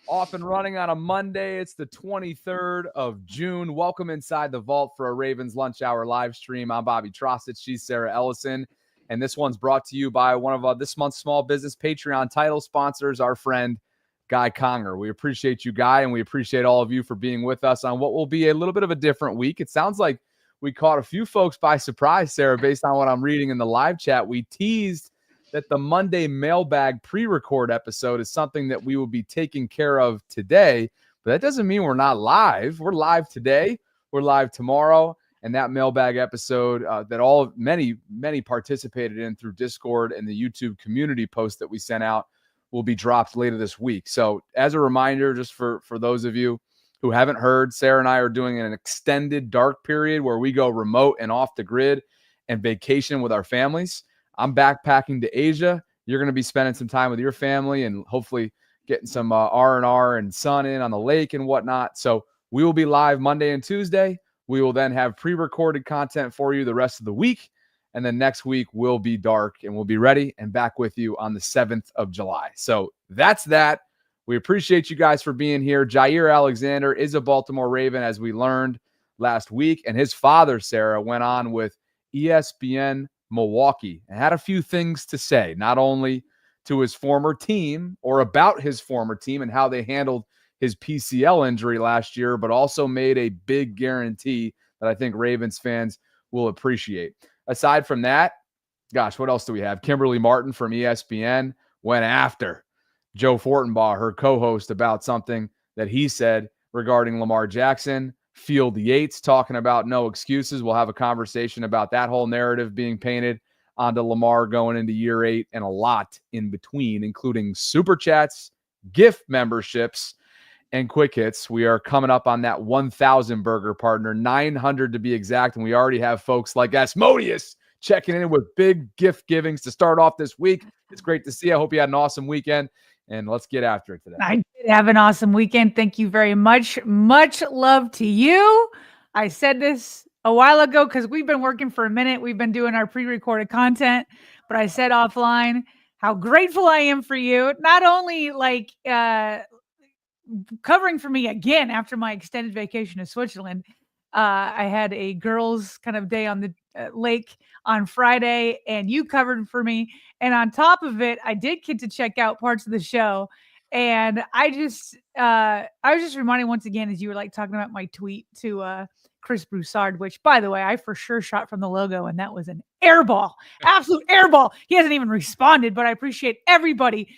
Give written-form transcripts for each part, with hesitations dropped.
Off and running on a Monday. It's the 23rd of June. Welcome inside the vault for a Ravens Lunch Hour live stream. I'm Bobby Trossich. She's Sarah Ellison. And this one's brought to you by one of this month's small business Patreon title sponsors, our friend Guy Conger. We appreciate you, Guy, and we appreciate all of you for being with us on what will be a little bit of a different week. It sounds like we caught a few folks by surprise, Sarah, based on what I'm reading in the live chat. We teased that the Monday mailbag pre-record episode is something that we will be taking care of today, but that doesn't mean we're not live. We're live today. We're live tomorrow, and that mailbag episode that many participated in through Discord and the YouTube community post that we sent out will be dropped later this week. So as a reminder, just for those of you who haven't heard, Sarah and I are doing an extended dark period where we go remote and off the grid and vacation with our families. I'm backpacking to Asia. You're going to be spending some time with your family and hopefully getting some R&R and sun in on the lake and whatnot. So we will be live Monday and Tuesday. We will then have pre-recorded content for you the rest of the week. And then next week will be dark and we'll be ready and back with you on the 7th of July. So that's that. We appreciate you guys for being here. Jaire Alexander is a Baltimore Raven, as we learned last week. And his father, Sarah, went on with ESPN Milwaukee and had a few things to say, not only to his former team or about his former team and how they handled his PCL injury last year, but also made a big guarantee that I think Ravens fans will appreciate. Aside from that, gosh, what else do we have? Kimberly Martin from ESPN went after Joe Fortenbaugh, her co-host, about something that he said regarding Lamar Jackson. Field Yates talking about no excuses. We'll have a conversation about that whole narrative being painted onto Lamar going into year 8 and a lot in between, including super chats, gift memberships, and quick hits. We are coming up on that 1,000 burger partner, 900 to be exact, and we already have folks like Asmodeus checking in with big gift givings to start off this week. It's great to see. I hope you had an awesome weekend. And let's get after it today. I did have an awesome weekend. Thank you very much. Much love to you. I said this a while ago because we've been working for a minute. We've been doing our pre-recorded content, but I said offline how grateful I am for you. Not only covering for me again after my extended vacation to Switzerland. I had a girls' kind of day on the lake on Friday, and you covered for me. And on top of it, I did get to check out parts of the show. And I was just reminded once again, as you were like talking about my tweet to Chris Broussard, which, by the way, I for sure shot from the logo, and that was an airball, absolute airball. He hasn't even responded, but I appreciate everybody.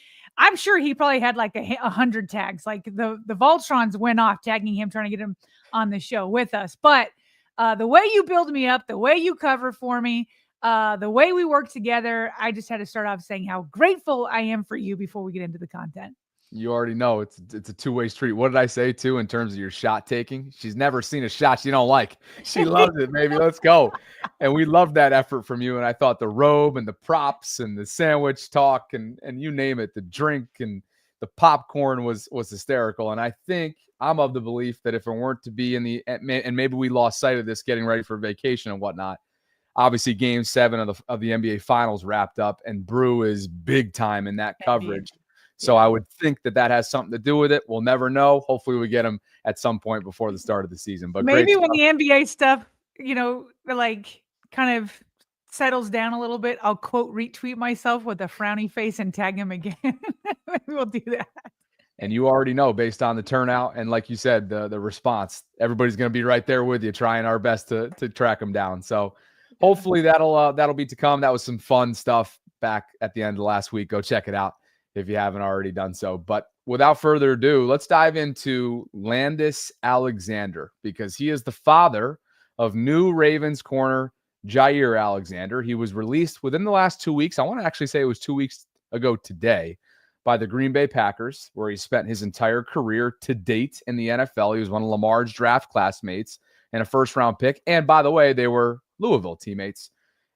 I'm sure he probably had like 100 tags. Like the Voltrons went off tagging him, trying to get him on the show with us. But the way you build me up, the way you cover for me, the way we work together, I just had to start off saying how grateful I am for you before we get into the content. You already know it's a two-way street. What did I say too in terms of your shot taking? She's never seen a shot she don't like. She loves it, baby. Let's go. And we love that effort from you. And I thought the robe and the props and the sandwich talk and you name it, the drink and the popcorn was hysterical. And I think I'm of the belief that if it weren't to be and maybe we lost sight of this getting ready for vacation and whatnot, obviously Game 7 of the NBA Finals wrapped up, and Brew is big time in that coverage. So I would think that has something to do with it. We'll never know. Hopefully we get him at some point before the start of the season. But maybe when the NBA stuff, like kind of settles down a little bit, I'll quote retweet myself with a frowny face and tag him again. Maybe we'll do that. And you already know, based on the turnout and like you said, the response, everybody's going to be right there with you, trying our best to track them down. So hopefully that'll be to come. That was some fun stuff back at the end of last week. Go check it out if you haven't already done so. But without further ado, let's dive into Landis Alexander, because he is the father of new Ravens corner Jaire Alexander. He was released within the last 2 weeks. I want to actually say it was 2 weeks ago today by the Green Bay Packers, where he spent his entire career to date in the NFL. He was one of Lamar's draft classmates and a first-round pick. And by the way, they were Louisville teammates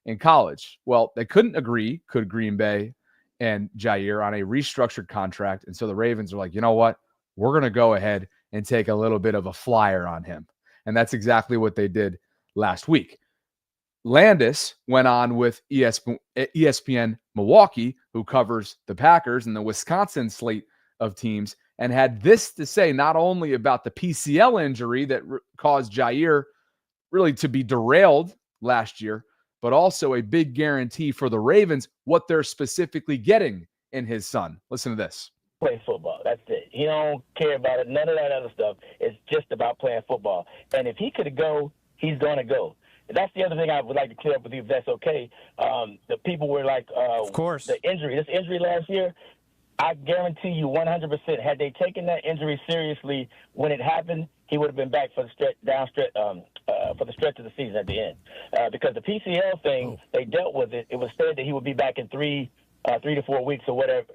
in college. Well, they couldn't agree, could Green Bay and Jaire, on a restructured contract. And so the Ravens are like, you know what? We're going to go ahead and take a little bit of a flyer on him. And that's exactly what they did last week. Landis went on with ESPN Milwaukee, who covers the Packers and the Wisconsin slate of teams, and had this to say not only about the PCL injury that caused Jaire really to be derailed last year, but also a big guarantee for the Ravens what they're specifically getting in his son. Listen to this. Play football. That's it. He don't care about it. None of that other stuff. It's just about playing football. And if he could go, he's going to go. That's the other thing I would like to clear up with you, if that's okay. The people were like, of course, this injury last year, I guarantee you 100%, had they taken that injury seriously when it happened, he would have been back for the stretch of the season at the end. Because the PCL thing, they dealt with it. It was said that he would be back in 3 to 4 weeks or whatever.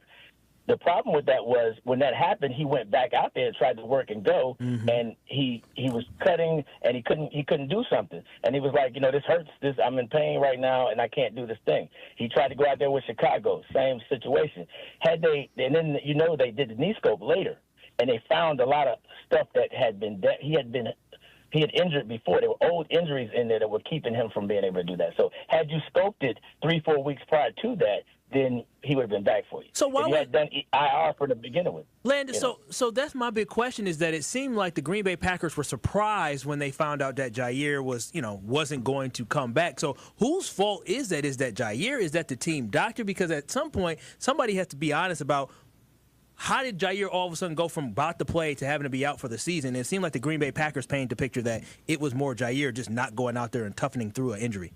The problem with that was when that happened, he went back out there and tried to work and go, and he was cutting and he couldn't do something. And he was like, this hurts. I'm in pain right now and I can't do this thing. He tried to go out there with Chicago, same situation. And then they did the knee scope later, and they found a lot of stuff that he had injured before. There were old injuries in there that were keeping him from being able to do that. So had you scoped it 3-4 weeks prior to that, then he would have been back for you. So why if you had done IR for the beginning with? Landis, so that's my big question, is that it seemed like the Green Bay Packers were surprised when they found out that Jaire wasn't going to come back. So whose fault is that? Is that Jaire? Is that the team doctor? Because at some point, somebody has to be honest about how did Jaire all of a sudden go from about to play to having to be out for the season? It seemed like the Green Bay Packers painted the picture that it was more Jaire just not going out there and toughening through an injury.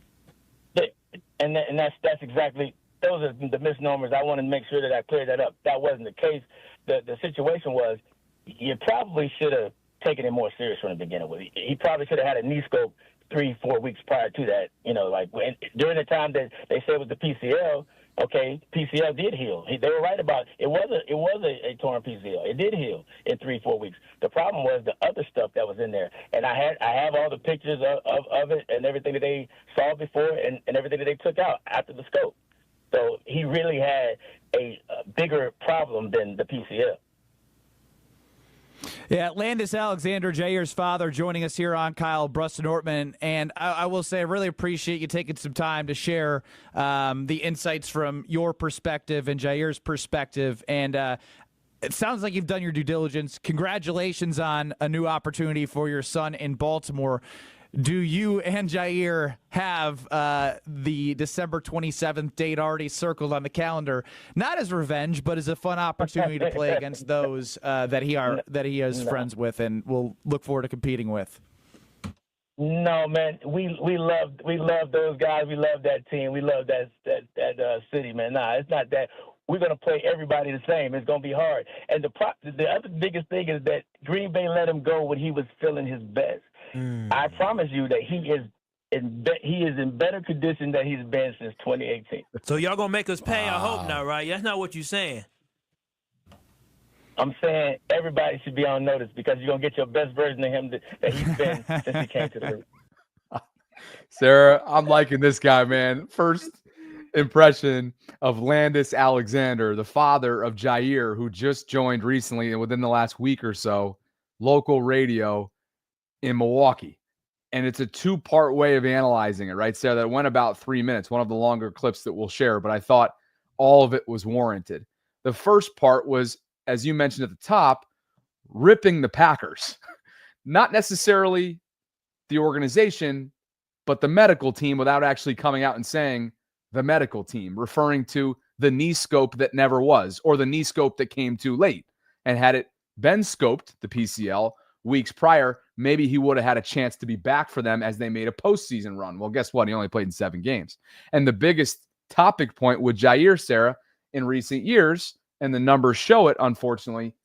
And that's exactly – those are the misnomers. I want to make sure that I clear that up. That wasn't the case. The situation was you probably should have taken it more serious from the beginning with it. He probably should have had a knee scope 3-4 weeks prior to that. During the time that they said it was the PCL, okay, PCL did heal. They were right about it. It was a torn PCL. It did heal in 3-4 weeks. The problem was the other stuff that was in there. And I have all the pictures of it and everything that they saw before and everything that they took out after the scope. So he really had a bigger problem than the PCL. Yeah, Landis Alexander, Jaire's father, joining us here on Kyle Bruston-Ortman. And I will say I really appreciate you taking some time to share the insights from your perspective and Jaire's perspective. And it sounds like you've done your due diligence. Congratulations on a new opportunity for your son in Baltimore. Do you and Jaire have the December 27th date already circled on the calendar? Not as revenge, but as a fun opportunity to play against those that he is friends with and will look forward to competing with. No, man, we love those guys. We love that team. We love that city, man. Nah, it's not that. We're going to play everybody the same. It's going to be hard. And the other biggest thing is that Green Bay let him go when he was feeling his best. I promise you that he is in better condition than he's been since 2018. So y'all gonna make us pay? Wow. I hope not, right? That's not what you're saying. I'm saying everybody should be on notice because you're gonna get your best version of him that he's been since he came to the league. Sarah, I'm liking this guy, man. First impression of Landis Alexander, the father of Jaire, who just joined recently and within the last week or so, local radio in Milwaukee. And it's a two-part way of analyzing it, right, Sarah? That went about 3 minutes, one of the longer clips that we'll share, but I thought all of it was warranted. The first part was, as you mentioned at the top, ripping the Packers. Not necessarily the organization, but the medical team without actually coming out and saying the medical team, referring to the knee scope that never was, or the knee scope that came too late. And had it been scoped, the PCL, weeks prior, maybe he would have had a chance to be back for them as they made a postseason run. Well, guess what? He only played in 7 games. And the biggest topic point with Jaire, Sarah, in recent years, and the numbers show it, unfortunately,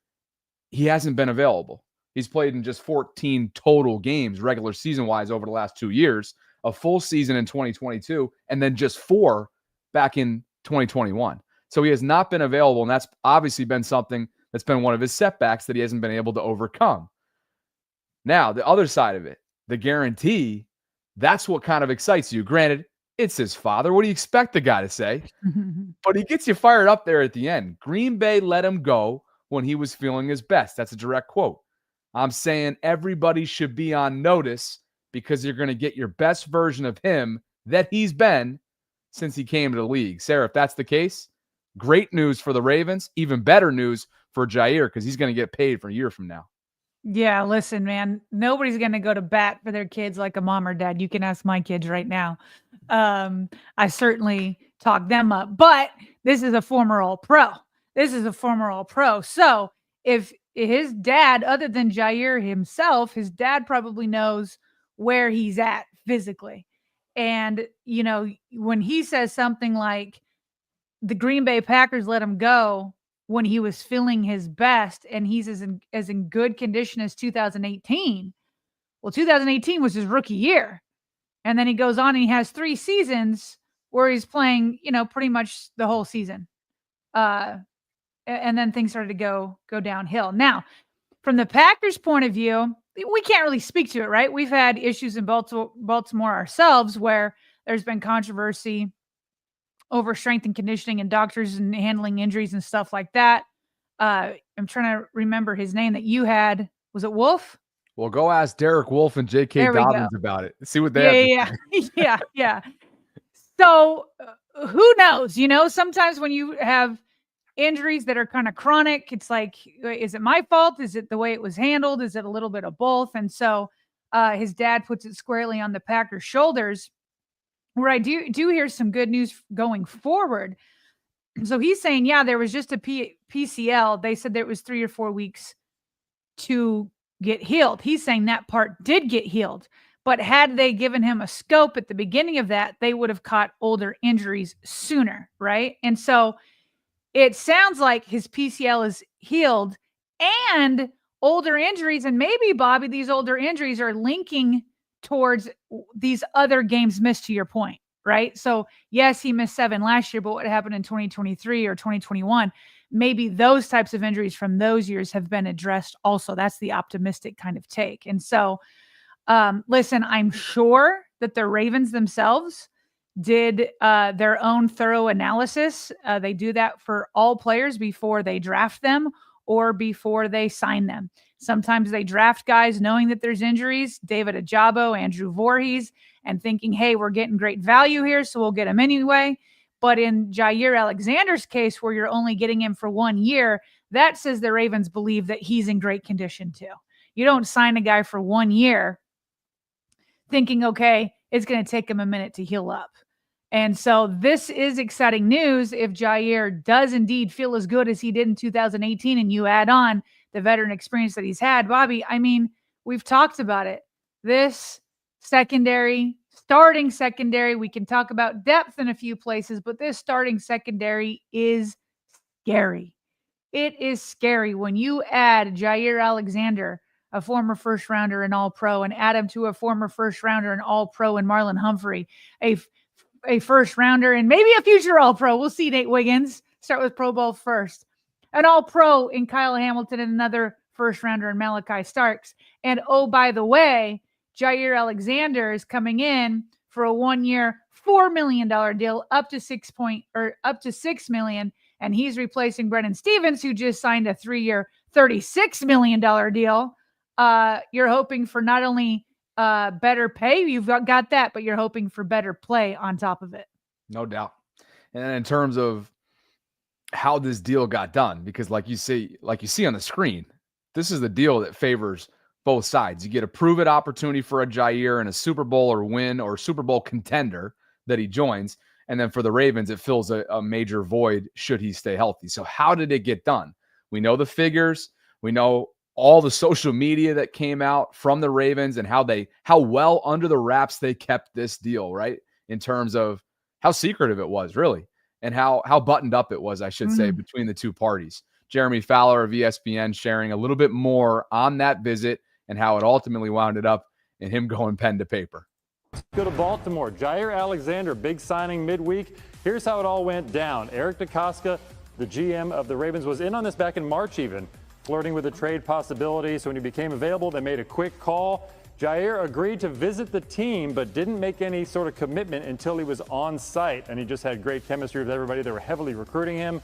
he hasn't been available. He's played in just 14 total games, regular season-wise, over the last 2 years, a full season in 2022, and then just 4 back in 2021. So he has not been available, and that's obviously been something that's been one of his setbacks that he hasn't been able to overcome. Now, the other side of it, the guarantee, that's what kind of excites you. Granted, it's his father. What do you expect the guy to say? But he gets you fired up there at the end. Green Bay let him go when he was feeling his best. That's a direct quote. I'm saying everybody should be on notice because you're going to get your best version of him that he's been since he came to the league. Sarah, if that's the case, great news for the Ravens, even better news for Jaire because he's going to get paid for a year from now. Yeah, listen, man, nobody's going to go to bat for their kids like a mom or dad. You can ask my kids right now. I certainly talk them up, but this is a former All-Pro. So if his dad, other than Jaire himself, his dad probably knows where he's at physically. And, you know, when he says something like the Green Bay Packers let him go when he was feeling his best and he's as in good condition as 2018. Well, 2018 was his rookie year. And then he goes on and he has 3 seasons where he's playing, you know, pretty much the whole season. And then things started to go downhill. Now, from the Packers' point of view, we can't really speak to it, right? We've had issues in Baltimore ourselves where there's been controversy over strength and conditioning and doctors and handling injuries and stuff like that. I'm trying to remember his name that you had. Was it Wolf? Well, go ask Derek Wolf and J.K. Dobbins about it. See what they have to say. Yeah. So who knows? You know, sometimes when you have injuries that are kind of chronic, it's like, is it my fault? Is it the way it was handled? Is it a little bit of both? And so his dad puts it squarely on the Packers' shoulders, where I do hear some good news going forward. So he's saying, yeah, there was just a PCL. They said there was 3 or 4 weeks to get healed. He's saying that part did get healed. But had they given him a scope at the beginning of that, they would have caught older injuries sooner, right? And so it sounds like his PCL is healed and older injuries. And maybe, Bobby, these older injuries are linking towards these other games missed, to your point, right? So yes, he missed 7 last year, but what happened in 2023 or 2021, maybe those types of injuries from those years have been addressed also. That's the optimistic kind of take. And so, listen, I'm sure that the Ravens themselves did their own thorough analysis. They do that for all players before they draft them or before they sign them. Sometimes they draft guys knowing that there's injuries, David Ajabo, Andrew Voorhees, and thinking, hey, we're getting great value here, so we'll get him anyway. But in Jaire Alexander's case, where you're only getting him for 1 year, that says the Ravens believe that he's in great condition too. You don't sign a guy for 1 year thinking, okay, it's going to take him a minute to heal up. And so this is exciting news if Jaire does indeed feel as good as he did in 2018 and you add on the veteran experience that he's had. Bobby, I mean, we've talked about it. This starting secondary, we can talk about depth in a few places, but this starting secondary is scary. It is scary when you add Jaire Alexander, a former first rounder and All-Pro, and add him to a former first rounder and All-Pro and Marlon Humphrey, a first rounder and maybe a future All-Pro. We'll see, Nate Wiggins. Start with Pro Bowl first. An All-Pro in Kyle Hamilton and another first rounder in Malachi Starks. And oh, by the way, Jaire Alexander is coming in for a 1-year, $4 million deal up to $6 million. And he's replacing Brennan Stevens, who just signed a 3-year, $36 million deal. You're hoping for not only better pay, you've got that, but you're hoping for better play on top of it. No doubt. And in terms of how this deal got done, because like you see on the screen, this is the deal that favors both sides. You get a prove-it opportunity for a Jaire and a Super Bowl or win or Super Bowl contender that he joins. And then for the Ravens, it fills a major void should he stay healthy. So how did it get done? We know the figures. We know all the social media that came out from the Ravens and how well under the wraps they kept this deal, right? In terms of how secretive it was, really, and how buttoned up it was, I should say, between the two parties. Jeremy Fowler of ESPN sharing a little bit more on that visit and how it ultimately wound up in him going pen to paper. Go to Baltimore. Jaire Alexander, big signing midweek. Here's how it all went down. Eric DeCosta, the GM of the Ravens, was in on this back in March even, flirting with a trade possibility. So when he became available, they made a quick call. Jaire agreed to visit the team, but didn't make any sort of commitment until he was on site. And he just had great chemistry with everybody. They were heavily recruiting him.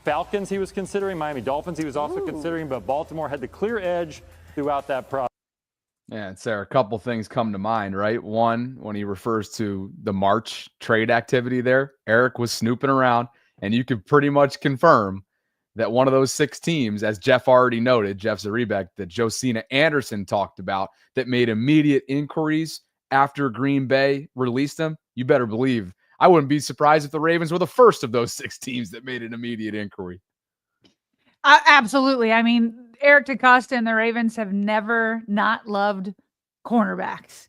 Falcons he was considering, Miami Dolphins he was also considering, but Baltimore had the clear edge throughout that process. Yeah, and Sarah, a couple things come to mind, right? One, when he refers to the March trade activity there, Eric was snooping around, and you could pretty much confirm that one of those 6 teams, as Jeff already noted, Jeff Zaribek, that Josina Anderson talked about, that made immediate inquiries after Green Bay released them, you better believe I wouldn't be surprised if the Ravens were the first of those 6 teams that made an immediate inquiry. Absolutely. I mean, Eric DaCosta and the Ravens have never not loved cornerbacks.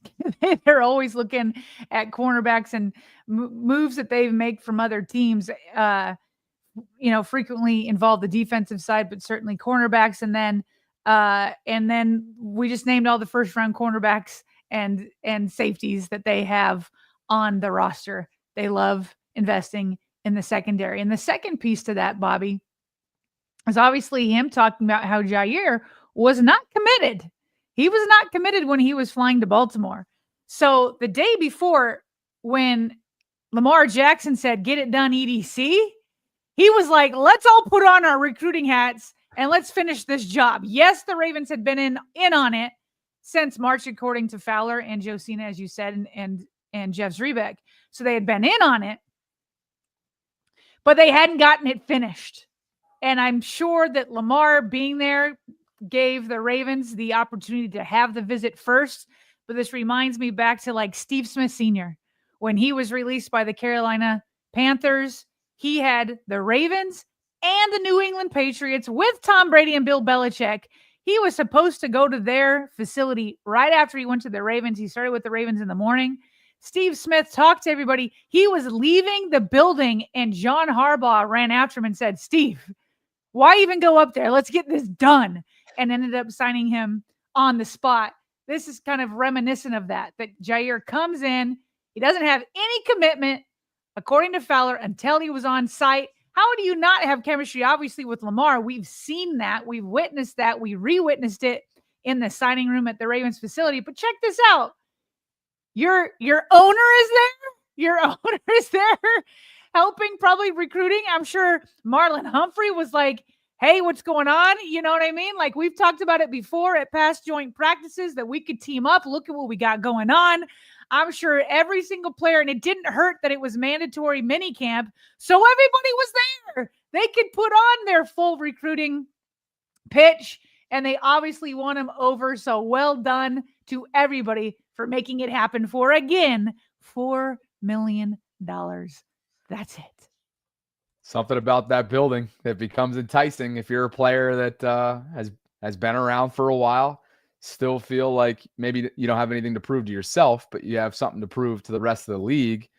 They're always looking at cornerbacks, and moves that they make from other teams, frequently involve the defensive side, but certainly cornerbacks. And then we just named all the first round cornerbacks and safeties that they have on the roster. They love investing in the secondary. And the second piece to that, Bobby, is obviously him talking about how Jaire was not committed. He was not committed when he was flying to Baltimore. So the day before, when Lamar Jackson said, "Get it done, EDC," he was like, let's all put on our recruiting hats and let's finish this job. Yes, the Ravens had been in on it since March, according to Fowler and Josina, as you said, and Jeff Zaribek. So they had been in on it, but they hadn't gotten it finished. And I'm sure that Lamar being there gave the Ravens the opportunity to have the visit first. But this reminds me back to like Steve Smith Sr. when he was released by the Carolina Panthers. He had the Ravens and the New England Patriots with Tom Brady and Bill Belichick. He was supposed to go to their facility right after he went to the Ravens. He started with the Ravens in the morning. Steve Smith talked to everybody. He was leaving the building, and John Harbaugh ran after him and said, "Steve, why even go up there? Let's get this done." And ended up signing him on the spot. This is kind of reminiscent of that Jaire comes in. He doesn't have any commitment, according to Fowler, until he was on site. How do you not have chemistry? Obviously, with Lamar, we've seen that. We've witnessed that. We re-witnessed it in the signing room at the Ravens facility. But check this out. Your owner is there. Your owner is there helping, probably recruiting. I'm sure Marlon Humphrey was like, "Hey, what's going on?" You know what I mean? Like, we've talked about it before at past joint practices that we could team up. Look at what we got going on. I'm sure every single player, and it didn't hurt that it was mandatory mini camp, so everybody was there. They could put on their full recruiting pitch, and they obviously won him over. So well done to everybody for making it happen for, again, $4 million. That's it. Something about that building that becomes enticing if you're a player that has been around for a while. Still feel like maybe you don't have anything to prove to yourself, but you have something to prove to the rest of the league.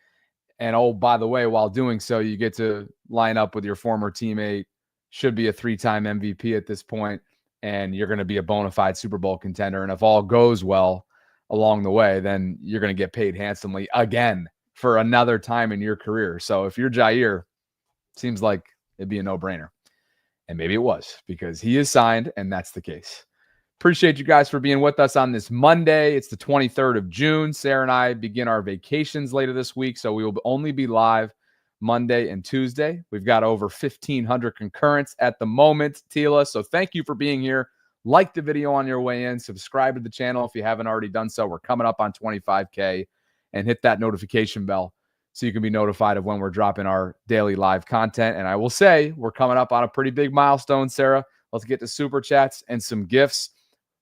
And oh, by the way, while doing so, you get to line up with your former teammate, should be a 3-time MVP at this point, and you're going to be a bona fide Super Bowl contender. And if all goes well along the way, then you're going to get paid handsomely again for another time in your career. So if you're Jaire, seems like it'd be a no-brainer. And maybe it was, because he is signed, and that's the case. Appreciate you guys for being with us on this Monday. It's the 23rd of June. Sarah and I begin our vacations later this week, so we will only be live Monday and Tuesday. We've got over 1,500 concurrents at the moment, Tila. So thank you for being here. Like the video on your way in. Subscribe to the channel if you haven't already done so. We're coming up on 25K. And hit that notification bell so you can be notified of when we're dropping our daily live content. And I will say, we're coming up on a pretty big milestone, Sarah. Let's get to super chats and some gifts.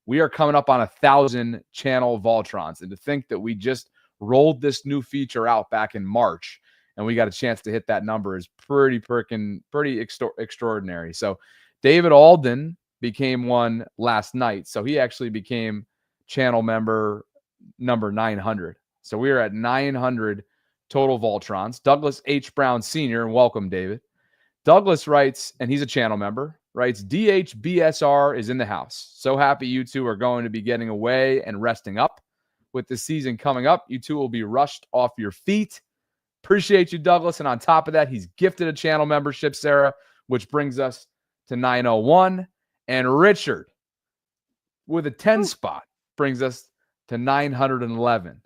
We are coming up on 1,000 channel Voltrons. And to think that we just rolled this new feature out back in March and we got a chance to hit that number is pretty extraordinary. So David Alden became one last night. So he actually became channel member number 900. So we are at 900 total Voltrons. Douglas H. Brown Sr., and welcome, David. Douglas writes, and he's a channel member, writes, DHBSR is in the house. So happy you two are going to be getting away and resting up. With the season coming up, you two will be rushed off your feet. Appreciate you, Douglas. And on top of that, he's gifted a channel membership, Sarah, which brings us to 901. And Richard, with a 10 spot, brings us to 911.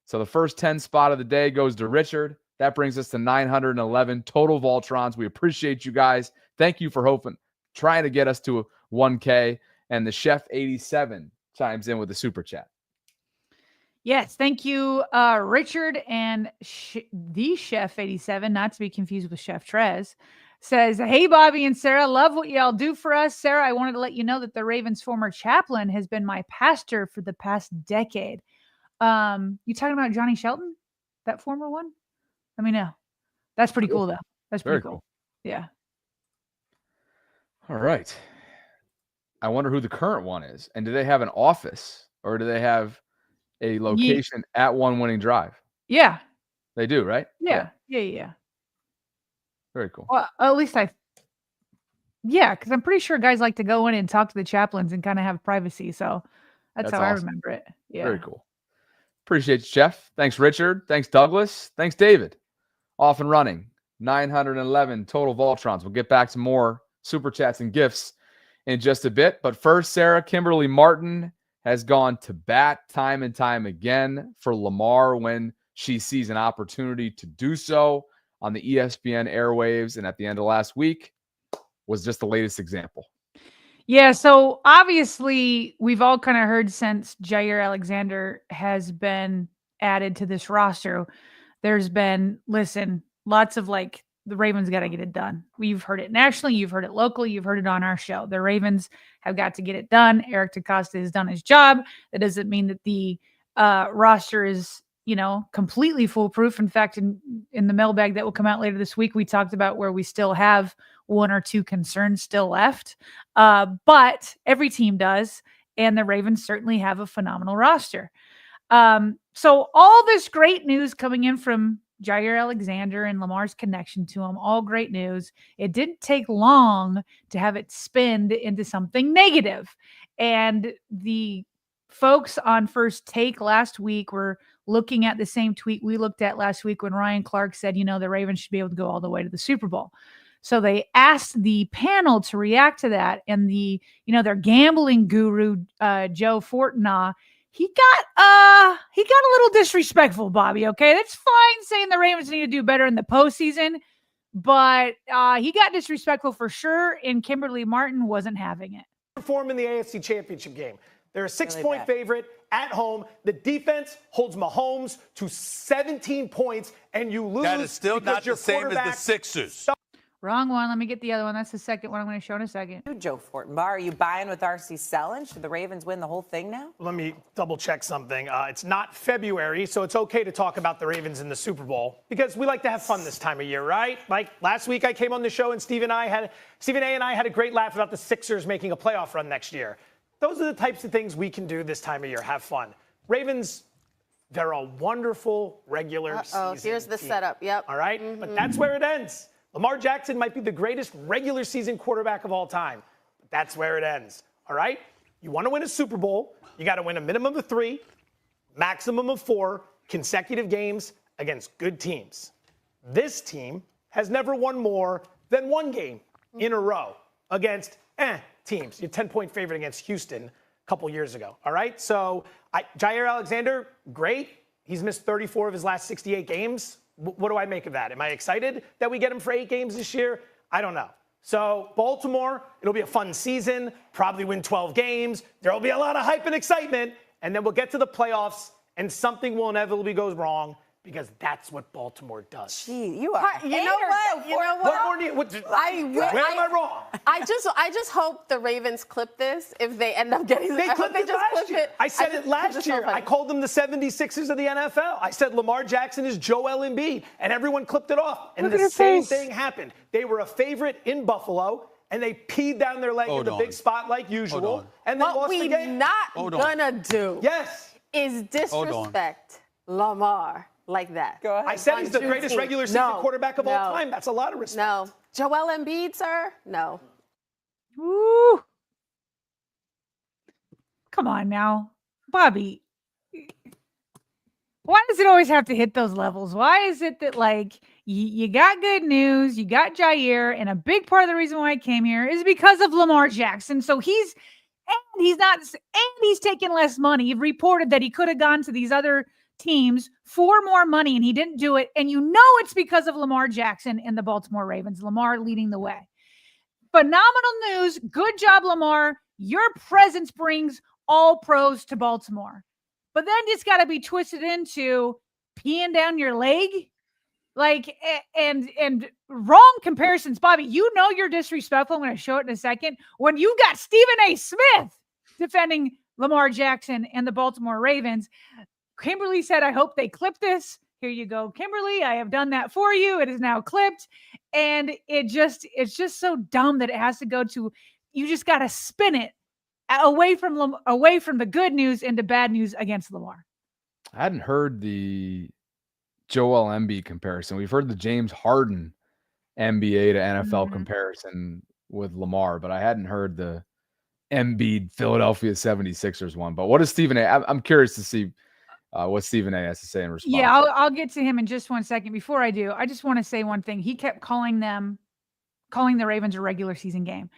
So the first 10 spot of the day goes to Richard. That brings us to 911 total Voltrons. We appreciate you guys. Thank you for trying to get us to 1K. And the Chef 87 chimes in with a super chat. Yes, thank you, Richard, and the Chef 87, not to be confused with Chef Trez. says, "Hey, Bobby and Sarah, love what y'all do for us. Sarah, I wanted to let you know that the Ravens' former chaplain has been my pastor for the past decade." You talking about Johnny Shelton, that former one? Let me know. That's pretty cool, though. That's pretty cool. Yeah. All right. I wonder who the current one is, and do they have an office or do they have a location at One Winning Drive? Yeah. They do, right? Yeah. Yeah. Very cool. Well, at least because I'm pretty sure guys like to go in and talk to the chaplains and kind of have privacy. So that's how I remember it. Yeah. Very cool. Appreciate you, Jeff. Thanks, Richard. Thanks, Douglas. Thanks, David. Off and running. 911 total Voltrons. We'll get back to more super chats and gifts in just a bit. But first, Sarah, Kimberly Martin has gone to bat time and time again for Lamar when she sees an opportunity to do so on the ESPN airwaves. And at the end of last week was just the latest example. Yeah, so obviously we've all kind of heard since Jaire Alexander has been added to this roster, there's been, lots of the Ravens got to get it done. We've heard it nationally, you've heard it locally, you've heard it on our show. The Ravens have got to get it done. Eric DeCosta has done his job. That doesn't mean that the roster is, completely foolproof. In fact, in the mailbag that will come out later this week, we talked about where we still have one or two concerns still left. But every team does, and the Ravens certainly have a phenomenal roster. So all this great news coming in from Jaire Alexander and Lamar's connection to him, all great news. It didn't take long to have it spinned into something negative. And the folks on First Take last week were looking at the same tweet we looked at last week when Ryan Clark said, the Ravens should be able to go all the way to the Super Bowl. So they asked the panel to react to that. And their gambling guru, Joe Fortuna, he got a little disrespectful, Bobby. Okay. That's fine saying the Ravens need to do better in the postseason, but he got disrespectful for sure. And Kimberly Martin wasn't having it. Perform in the AFC Championship game. They're a 6-point favorite at home. The defense holds Mahomes to 17 points, and you lose. That is still not the same as the Sixers. Wrong one. Let me get the other one. That's the second one I'm going to show in a second. Joe Fortenbaugh, are you buying with RC selling? Should the Ravens win the whole thing now? Let me double check something. It's not February, so it's okay to talk about the Ravens in the Super Bowl because we like to have fun this time of year, right? Like last week I came on the show and Stephen A. and I had a great laugh about the Sixers making a playoff run next year. Those are the types of things we can do this time of year, have fun. Ravens, they're a wonderful regular season here's the team. Setup. Yep. All right? Mm-hmm. But that's where it ends. Lamar Jackson might be the greatest regular season quarterback of all time. But that's where it ends. All right? You want to win a Super Bowl, you got to win a minimum of 3, maximum of 4 consecutive games against good teams. This team has never won more than 1 game in a row against teams. You're 10-point favorite against Houston a couple years ago. All right? So Jaire Alexander, great. He's missed 34 of his last 68 games. What do I make of that? Am I excited that we get him for 8 games this year? I don't know. So Baltimore, it'll be a fun season, probably win 12 games. There will be a lot of hype and excitement, and then we'll get to the playoffs, and something will inevitably go wrong because that's what Baltimore does. Gee, you are. You know what? What more do you? Where am I wrong? I just hope the Ravens clip this if they end up getting. They clipped it last year. I said it last year. I called them the 76ers of the NFL. I said Lamar Jackson is Joel Embiid, and everyone clipped it off. And the same thing happened. They were a favorite in Buffalo, and they peed down their leg in the big spot like usual, and then lost the game. What we're not gonna do is disrespect Lamar like that. Go ahead. I said he's the greatest regular season quarterback of all time. That's a lot of respect. No. Joel Embiid, sir? No. Woo. Come on now. Bobby. Why does it always have to hit those levels? Why is it that you got good news, you got Jaire, and a big part of the reason why I came here is because of Lamar Jackson. So he's taking less money. You've reported that he could have gone to these other teams for more money and he didn't do it. And it's because of Lamar Jackson and the Baltimore Ravens. Lamar leading the way. Phenomenal news. Good job, Lamar. Your presence brings all pros to Baltimore. But then it's got to be twisted into peeing down your leg. Like, and wrong comparisons, Bobby. You know you're disrespectful. I'm going to show it in a second. When you got Stephen A. Smith defending Lamar Jackson and the Baltimore Ravens, Kimberly said, I hope they clip this. Here you go, Kimberly. I have done that for you. It is now clipped. And it's just so dumb that it has to go to, you just got to spin it away from the good news into bad news against Lamar. I hadn't heard the Joel Embiid comparison. We've heard the James Harden NBA to NFL comparison with Lamar, but I hadn't heard the Embiid Philadelphia 76ers one. But what is Stephen A? I'm curious to see what Stephen A has to say in response. Yeah, I'll get to him in just 1 second. Before I do, I just want to say one thing. He kept calling the Ravens a regular season game.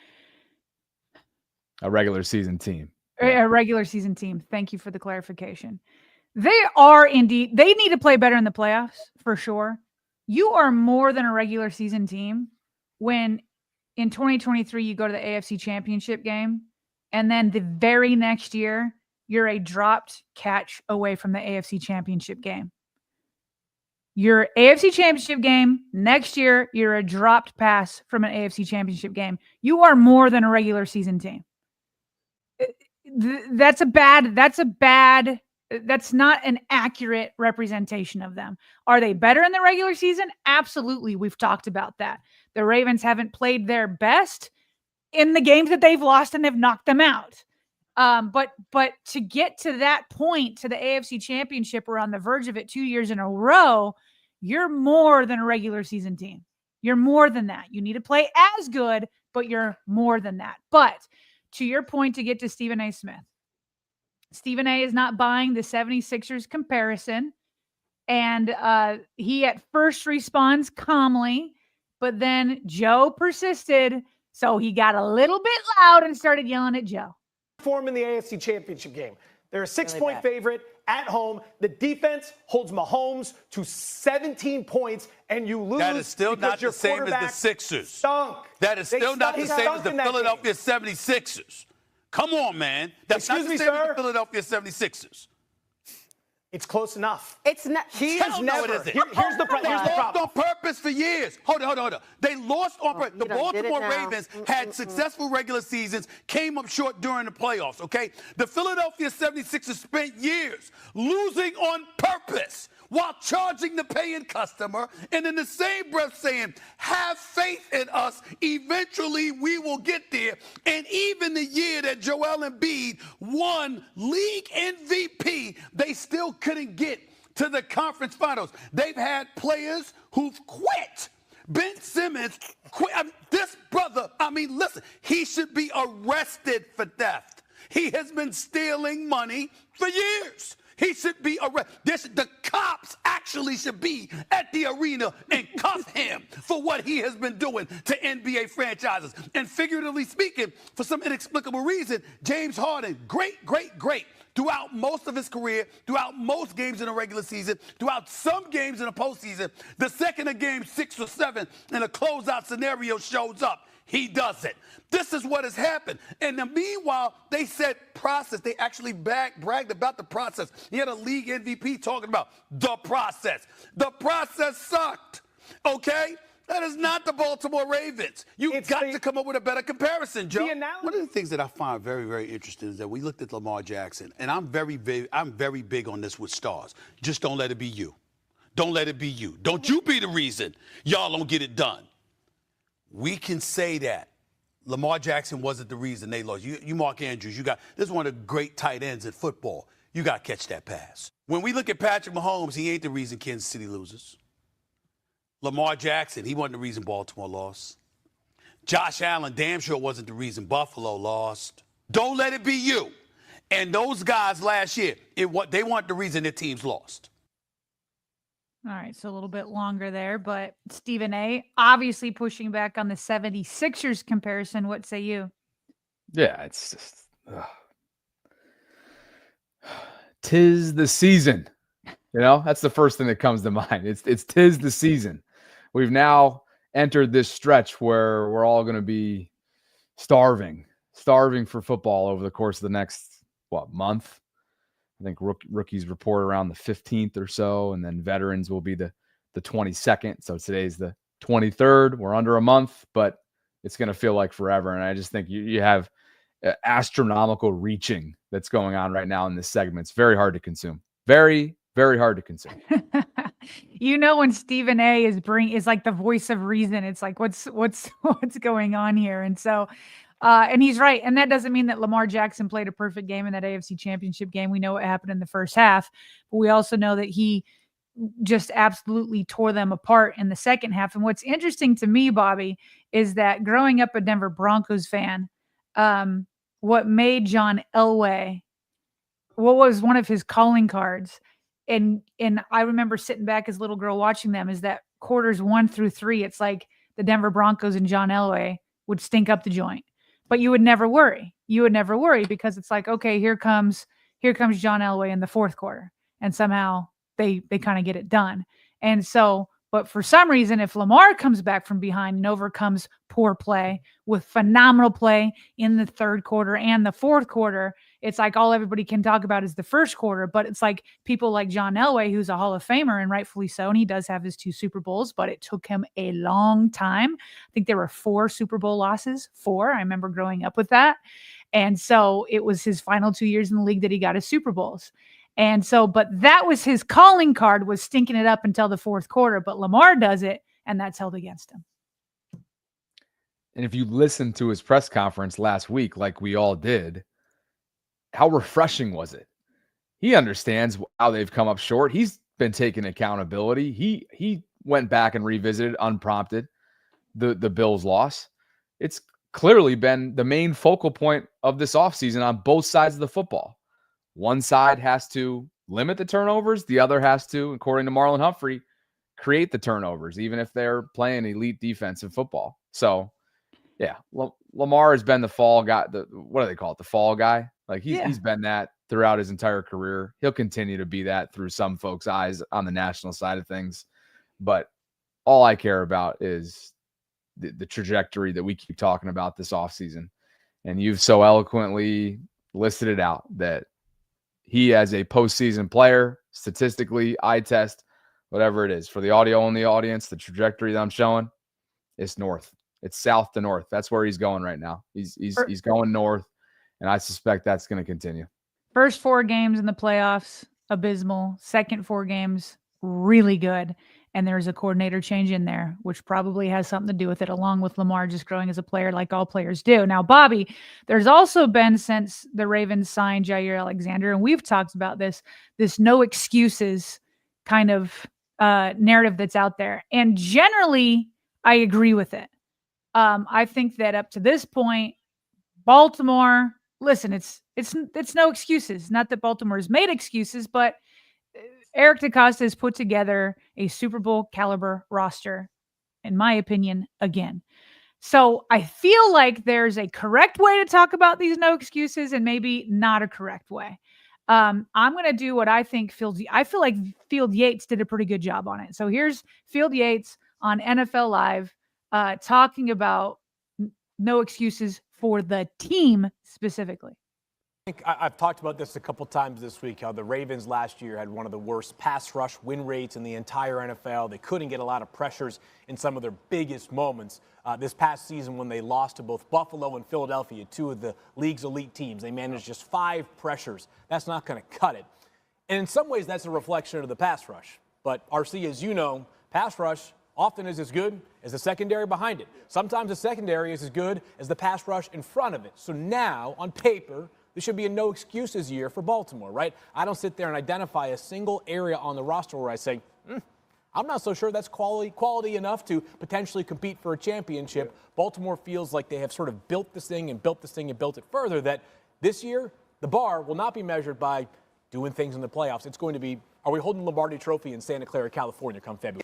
A regular season team. A regular season team. Thank you for the clarification. They are indeed. They need to play better in the playoffs for sure. You are more than a regular season team when in 2023 you go to the AFC Championship game, and then the very next year you're a dropped catch away from the AFC Championship game. Your AFC Championship game next year, you're a dropped pass from an AFC Championship game. You are more than a regular season team. That's not an accurate representation of them. Are they better in the regular season? Absolutely. We've talked about that. The Ravens haven't played their best in the games that they've lost and have knocked them out. But to get to that point, to the AFC Championship, we're on the verge of it 2 years in a row. You're more than a regular season team. You're more than that. You need to play as good, but you're more than that. But to your point, to get to Stephen A. Smith, Stephen A. is not buying the 76ers comparison. And he at first responds calmly, but then Joe persisted. So he got a little bit loud and started yelling at Joe. Form in the AFC Championship game. They're a 6-point favorite at home. The defense holds Mahomes to 17 points, and you lose. That is still not the same as the Sixers. Stunk. That is still not the same as the Philadelphia 76ers. Come on, man. That's not the same as the Philadelphia 76ers. It's close enough. It's not. He is never. Here's the problem. They lost on purpose for years. Hold on. They lost on purpose. The Baltimore Ravens had successful regular seasons, came up short during the playoffs, okay? The Philadelphia 76ers spent years losing on purpose while charging the paying customer, and in the same breath saying, have faith in us, eventually we will get there. And even the year that Joel Embiid won league MVP, they still couldn't get to the conference finals. They've had players who've quit. Ben Simmons quit. This brother, listen, he should be arrested for theft. He has been stealing money for years. He should be arrested. The cops actually should be at the arena and cuff him for what he has been doing to NBA franchises. And figuratively speaking, for some inexplicable reason, James Harden, great, throughout most of his career, throughout most games in the regular season, throughout some games in the postseason, the second a game 6 or 7 in a closeout scenario shows up, he does it. This is what has happened. And then meanwhile, they said process. They actually bragged about the process. He had a league MVP talking about the process. The process sucked, okay? That is not the Baltimore Ravens. You've got to come up with a better comparison, Joe. One of the things that I find very, very interesting is that we looked at Lamar Jackson, and I'm very big on this with stars. Just don't let it be you. Don't let it be you. Don't you be the reason y'all don't get it done. We can say that Lamar Jackson wasn't the reason they lost. You Mark Andrews, this is one of the great tight ends in football. You got to catch that pass. When we look at Patrick Mahomes, he ain't the reason Kansas City loses. Lamar Jackson, he wasn't the reason Baltimore lost. Josh Allen, damn sure wasn't the reason Buffalo lost. Don't let it be you. And those guys last year, they weren't the reason their teams lost. All right, so a little bit longer there, but Stephen A. obviously pushing back on the 76ers comparison. What say you? Yeah, it's just... tis the season. That's the first thing that comes to mind. It's tis the season. We've now entered this stretch where we're all going to be starving for football over the course of the next, month? I think rookies report around the 15th or so, and then veterans will be the the 22nd. So today's the 23rd. We're under a month, but it's going to feel like forever. And I just think you have astronomical reaching that's going on right now in this segment. It's very hard to consume. Very, very hard to consume. When Stephen A is like the voice of reason. It's like, what's going on here? And so, and he's right. And that doesn't mean that Lamar Jackson played a perfect game in that AFC Championship game. We know what happened in the first half, but we also know that he just absolutely tore them apart in the second half. And what's interesting to me, Bobby, is that growing up a Denver Broncos fan, what made John Elway, what was one of his calling cards, and I remember sitting back as a little girl watching them, is that quarters 1 through 3, it's like the Denver Broncos and John Elway would stink up the joint. But you would never worry. You would never worry because it's like, okay, here comes John Elway in the fourth quarter. And somehow they kind of get it done. And so, but for some reason, if Lamar comes back from behind and overcomes poor play with phenomenal play in the third quarter and the fourth quarter, it's like all everybody can talk about is the first quarter. But it's like people like John Elway, who's a Hall of Famer and rightfully so, and he does have his 2 Super Bowls, but it took him a long time. I think there were 4 Super Bowl losses. 4. I remember growing up with that. And so it was his final 2 years in the league that he got his Super Bowls. And so, but that was his calling card, was stinking it up until the fourth quarter. But Lamar does it, and that's held against him. And if you listen to his press conference last week, like we all did, how refreshing was it? He understands how they've come up short. He's been taking accountability. He went back and revisited unprompted the Bills' loss. It's clearly been the main focal point of this offseason on both sides of the football. One side has to limit the turnovers. The other has to, according to Marlon Humphrey, create the turnovers, even if they're playing elite defensive football. So, yeah, Lamar has been the fall guy. What do they call it? The fall guy. Like he's been that throughout his entire career. He'll continue to be that through some folks' eyes on the national side of things. But all I care about is the trajectory that we keep talking about this offseason. And you've so eloquently listed it out that he, as a postseason player, statistically, eye test, whatever it is, for the audio-only audience, the trajectory that I'm showing, it's north. It's south to north. That's where he's going right now. He's going north, and I suspect that's going to continue. First 4 games in the playoffs, abysmal. Second 4 games, really good. And there's a coordinator change in there, which probably has something to do with it, along with Lamar just growing as a player like all players do. Now, Bobby, there's also been, since the Ravens signed Jaire Alexander, and we've talked about this no excuses kind of narrative that's out there. And generally, I agree with it. I think that up to this point, Baltimore, listen, it's no excuses. Not that Baltimore has made excuses, but Eric DeCosta has put together a Super Bowl caliber roster, in my opinion, again. So I feel like there's a correct way to talk about these no excuses and maybe not a correct way. I'm going to do what I think I feel like Field Yates did a pretty good job on it. So here's Field Yates on NFL Live talking about no excuses for the team specifically. I think I've talked about this a couple times this week, how the Ravens last year had one of the worst pass rush win rates in the entire NFL. They couldn't get a lot of pressures in some of their biggest moments. This past season, when they lost to both Buffalo and Philadelphia, 2 of the league's elite teams, they managed just 5 pressures. That's not going to cut it. And in some ways, that's a reflection of the pass rush. But, RC, as you know, pass rush often is as good as the secondary behind it. Sometimes the secondary is as good as the pass rush in front of it. So now, on paper, this should be a no excuses year for Baltimore, right? I don't sit there and identify a single area on the roster where I say, I'm not so sure that's quality enough to potentially compete for a championship. Baltimore feels like they have sort of built this thing and built this thing and built it further, that this year the bar will not be measured by doing things in the playoffs. It's going to be, are we holding the Lombardi Trophy in Santa Clara, California come February?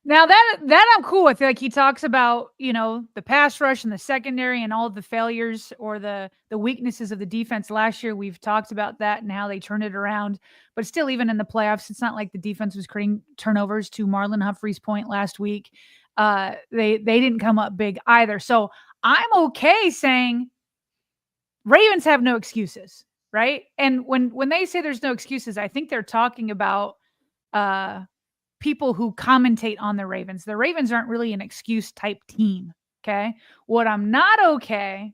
Now that I'm cool with. Like he talks about, the pass rush and the secondary and all of the failures or the weaknesses of the defense last year. We've talked about that and how they turned it around. But still, even in the playoffs, it's not like the defense was creating turnovers, to Marlon Humphrey's point last week. They didn't come up big either. So I'm okay saying Ravens have no excuses, right? And when they say there's no excuses, I think they're talking about people who commentate on the Ravens. The Ravens aren't really an excuse type team. Okay. What I'm not okay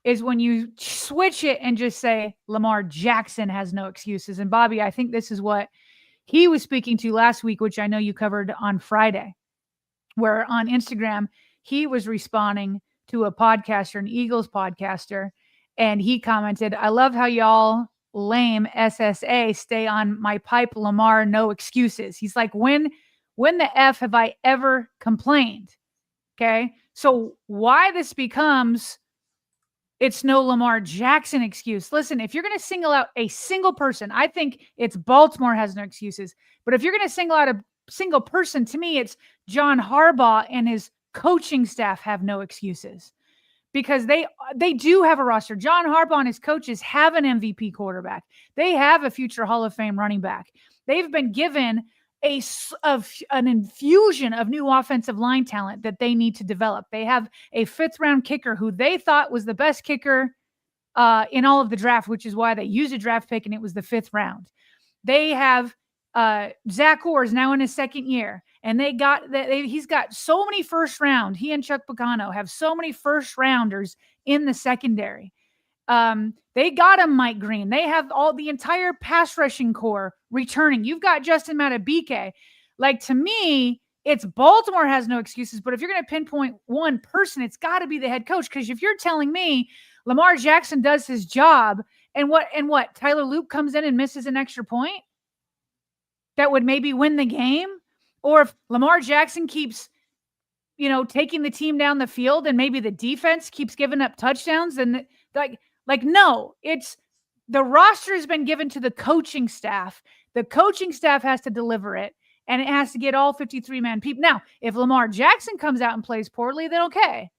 is when you switch it and just say Lamar Jackson has no excuses. And Bobby, I think this is what he was speaking to last week, which I know you covered on Friday, where on Instagram, he was responding to a podcaster, an Eagles podcaster, and he commented, I love how y'all lame SSA stay on my pipe, Lamar, no excuses. He's like, when the F have I ever complained? Okay. So why this becomes, it's no Lamar Jackson excuse. Listen, if you're going to single out a single person, I think it's Baltimore has no excuses. But if you're going to single out a single person, to me, it's John Harbaugh and his coaching staff have no excuses. Because they do have a roster. John Harbaugh and his coaches have an MVP quarterback. They have a future Hall of Fame running back. They've been given an infusion of new offensive line talent that they need to develop. They have a 5th-round kicker who they thought was the best kicker in all of the draft, which is why they used a draft pick and it was the 5th round. They have Zach Orr is now in his 2nd year. And he's got so many first round. He and Chuck Pagano have so many first rounders in the secondary. They got him Mike Green. They have the entire pass rushing core returning. You've got Justin Matabike. Like, to me, it's Baltimore has no excuses. But if you're going to pinpoint one person, it's got to be the head coach. Because if you're telling me Lamar Jackson does his job and what Tyler Luke comes in and misses an extra point that would maybe win the game. Or if Lamar Jackson keeps, taking the team down the field and maybe the defense keeps giving up touchdowns, then no, it's the roster has been given to the coaching staff. The coaching staff has to deliver it, and it has to get all 53-man people. Now, if Lamar Jackson comes out and plays poorly, then okay.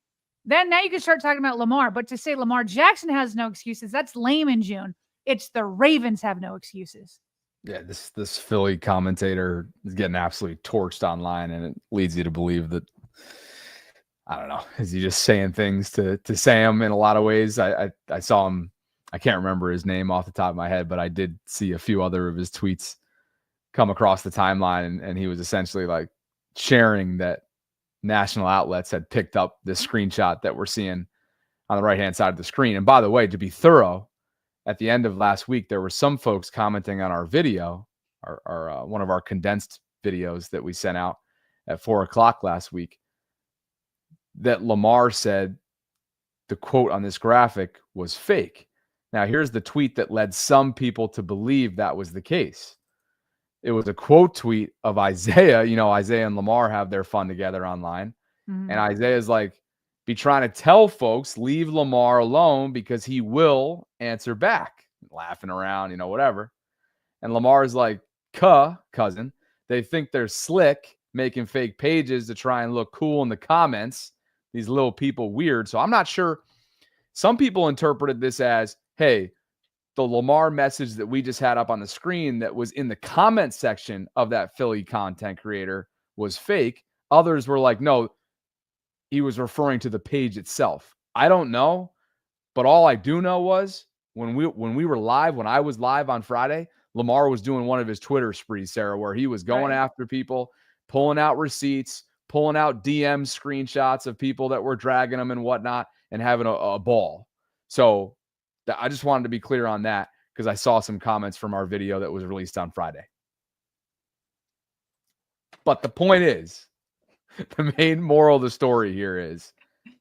Then now you can start talking about Lamar. But to say Lamar Jackson has no excuses, that's lame in June. It's the Ravens have no excuses. Yeah, this Philly commentator is getting absolutely torched online, and it leads you to believe that, I don't know, is he just saying things to say him in a lot of ways? I saw him, I can't remember his name off the top of my head, but I did see a few other of his tweets come across the timeline, and he was essentially like sharing that national outlets had picked up this screenshot that we're seeing on the right-hand side of the screen. And by the way, to be thorough, at the end of last week, there were some folks commenting on our video, our one of our condensed videos that we sent out at 4:00 last week, that Lamar said the quote on this graphic was fake. Now, here's the tweet that led some people to believe that was the case. It was a quote tweet of Isaiah. Isaiah and Lamar have their fun together online. Mm-hmm. And Isaiah's like, be trying to tell folks, leave Lamar alone because he will answer back. Laughing around, whatever. And Lamar's like, cousin, they think they're slick, making fake pages to try and look cool in the comments. These little people weird. So I'm not sure. Some people interpreted this as, hey, the Lamar message that we just had up on the screen that was in the comment section of that Philly content creator was fake. Others were like, no, he was referring to the page itself. I don't know, but all I do know was when we were live, when I was live on Friday, Lamar was doing one of his Twitter sprees, Sarah, where he was going after people, pulling out receipts, pulling out DM screenshots of people that were dragging him and whatnot, and having a ball. So I just wanted to be clear on that because I saw some comments from our video that was released on Friday. But the point is, the main moral of the story here is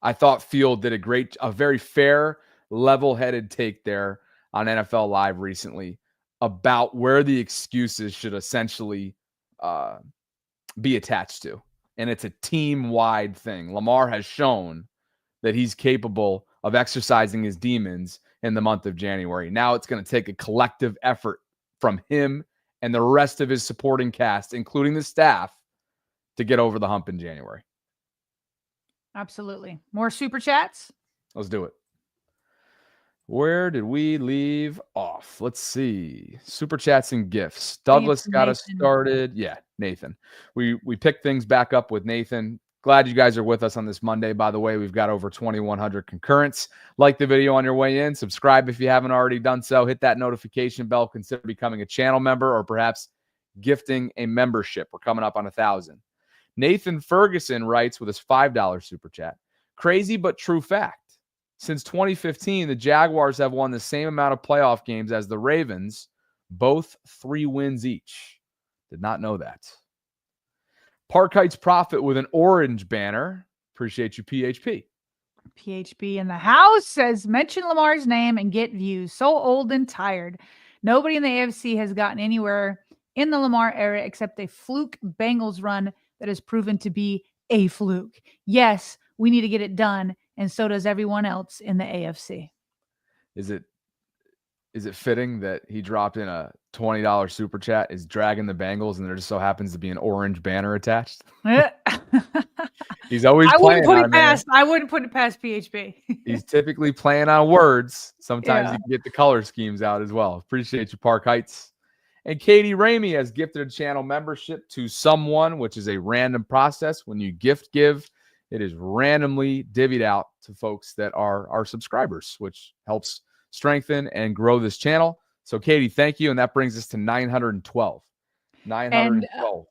I thought Field did a very fair, level-headed take there on NFL Live recently about where the excuses should essentially be attached to. And it's a team-wide thing. Lamar has shown that he's capable of exercising his demons in the month of January. Now it's going to take a collective effort from him and the rest of his supporting cast, including the staff, to get over the hump in January. Absolutely. More super chats? Let's do it. Where did we leave off? Let's see. Super chats and gifts. Douglas got us started. Yeah, Nathan. We picked things back up with Nathan. Glad you guys are with us on this Monday. By the way, we've got over 2,100 concurrents. Like the video on your way in. Subscribe if you haven't already done so. Hit that notification bell. Consider becoming a channel member or perhaps gifting a membership. We're coming up on 1,000. Nathan Ferguson writes with his $5 super chat. Crazy but true fact. Since 2015, the Jaguars have won the same amount of playoff games as the Ravens, both 3 wins each. Did not know that. Park Heights Prophet with an orange banner. Appreciate you, PHP. PHP in the house says, mention Lamar's name and get views. So old and tired. Nobody in the AFC has gotten anywhere in the Lamar era except a fluke Bengals run that has proven to be a fluke. Yes, we need to get it done, and so does everyone else in the AFC. Is it fitting that he dropped in a $20 super chat, is dragging the Bengals, and there just so happens to be an orange banner attached? He's always playing on it. I wouldn't put it past PHP. He's typically playing on words. Sometimes you can get the color schemes out as well. Appreciate you, Park Heights. And Katie Ramey has gifted a channel membership to someone, which is a random process. When you give, it is randomly divvied out to folks that are our subscribers, which helps strengthen and grow this channel. So, Katie, thank you. And that brings us to 912. 912.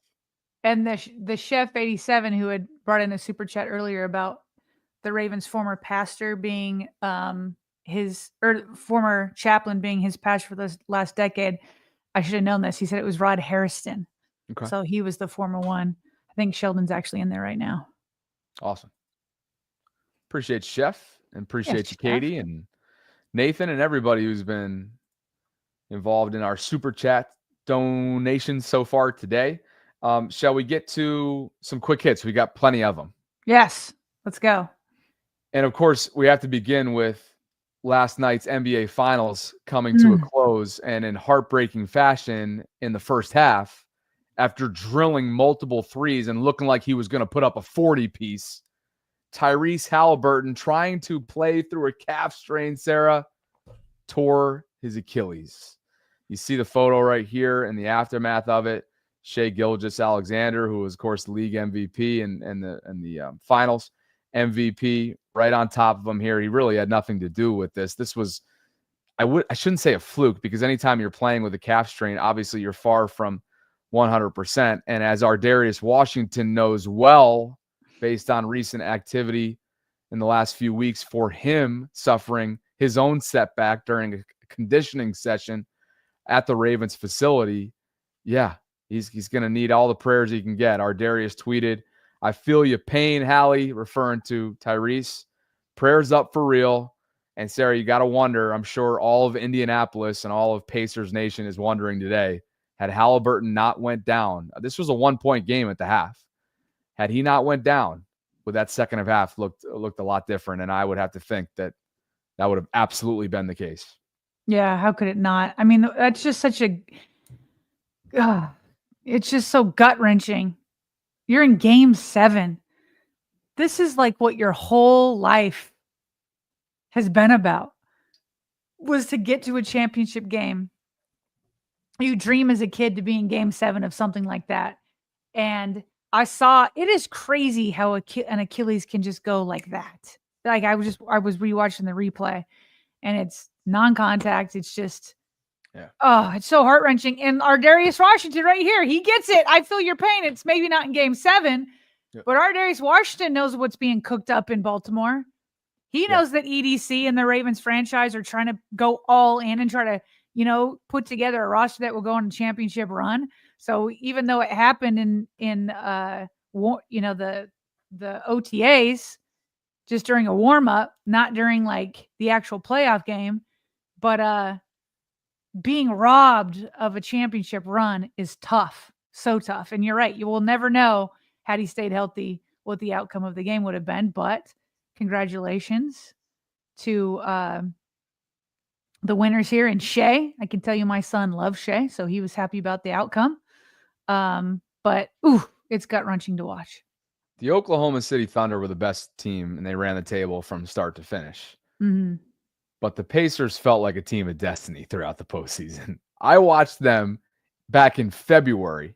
And the Chef 87, who had brought in a super chat earlier about the Ravens' former pastor being former chaplain being his pastor for the last decade. I should have known this. He said it was Rod Harrison. Okay. So he was the former one. I think Sheldon's actually in there right now. Awesome. Appreciate you, Chef, and appreciate you, Chef. Katie, and Nathan, and everybody who's been involved in our super chat donations so far today. Shall we get to some quick hits? We got plenty of them. Yes, let's go. And of course, we have to begin with last night's NBA Finals coming to a close, and in heartbreaking fashion in the first half, after drilling multiple threes and looking like he was going to put up a 40-piece, Tyrese Halliburton, trying to play through a calf strain, Sarah, tore his Achilles. You see the photo right here in the aftermath of it. Shai Gilgeous-Alexander, who was, of course, the league MVP and the finals MVP, right on top of him here. He really had nothing to do with this. This was, I shouldn't say a fluke, because anytime you're playing with a calf strain, obviously you're far from 100%. And as Ardarius Washington knows well, based on recent activity in the last few weeks, for him suffering his own setback during a conditioning session at the Ravens facility, he's going to need all the prayers he can get. Ardarius tweeted, "I feel your pain, Hallie," referring to Tyrese. Prayers up for real. And Sarah, you got to wonder, I'm sure all of Indianapolis and all of Pacers Nation is wondering today, had Halliburton not went down, this was a 1-point game at the half. Had he not went down, would that second half looked a lot different? And I would have to think that would have absolutely been the case. Yeah, how could it not? I mean, that's just such a it's just so gut-wrenching. You're in game 7. This is like what your whole life has been about, was to get to a championship game. You dream as a kid to be in game 7 of something like that. And I saw, it is crazy how an Achilles can just go like that. Like I was rewatching the replay, and it's non-contact. It's just, it's so heart-wrenching. And Ardarius Washington right here, he gets it. I feel your pain. It's maybe not in game 7, but Ardarius Washington knows what's being cooked up in Baltimore. He knows that EDC and the Ravens franchise are trying to go all in and try to, put together a roster that will go on a championship run. So even though it happened in the OTAs, just during a warm-up, not during like the actual playoff game, but being robbed of a championship run is tough. So tough. And you're right. You will never know, had he stayed healthy, what the outcome of the game would have been. But congratulations to the winners here. And Shai, I can tell you my son loves Shai, so he was happy about the outcome. But it's gut-wrenching to watch. The Oklahoma City Thunder were the best team, and they ran the table from start to finish. Mm-hmm. But the Pacers felt like a team of destiny throughout the postseason. I watched them back in February,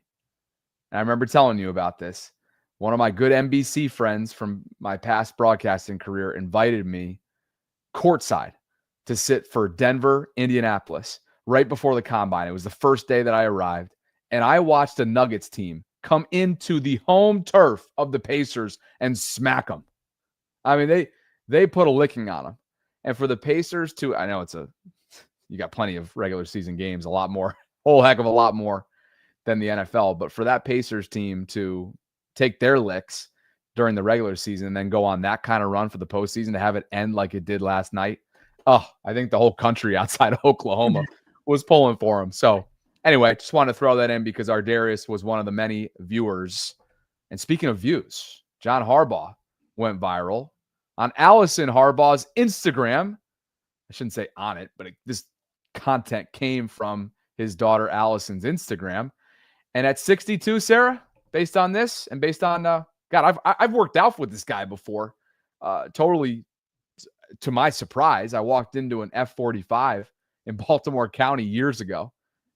and I remember telling you about this. One of my good NBC friends from my past broadcasting career invited me courtside to sit for Denver, Indianapolis, right before the combine. It was the first day that I arrived, and I watched a Nuggets team come into the home turf of the Pacers and smack them. I mean, they put a licking on them. And for the Pacers to, I know you got plenty of regular season games, a lot more, whole heck of a lot more than the NFL. But for that Pacers team to take their licks during the regular season and then go on that kind of run for the postseason to have it end like it did last night, I think the whole country outside of Oklahoma was pulling for them. So anyway, just wanted to throw that in because our Darius was one of the many viewers. And speaking of views, John Harbaugh went viral on Allison Harbaugh's Instagram. I shouldn't say on it, but this content came from his daughter Allison's Instagram. And at 62, Sarah, based on this and based on, God, I've worked out with this guy before. Totally to my surprise, I walked into an F45 in Baltimore County years ago.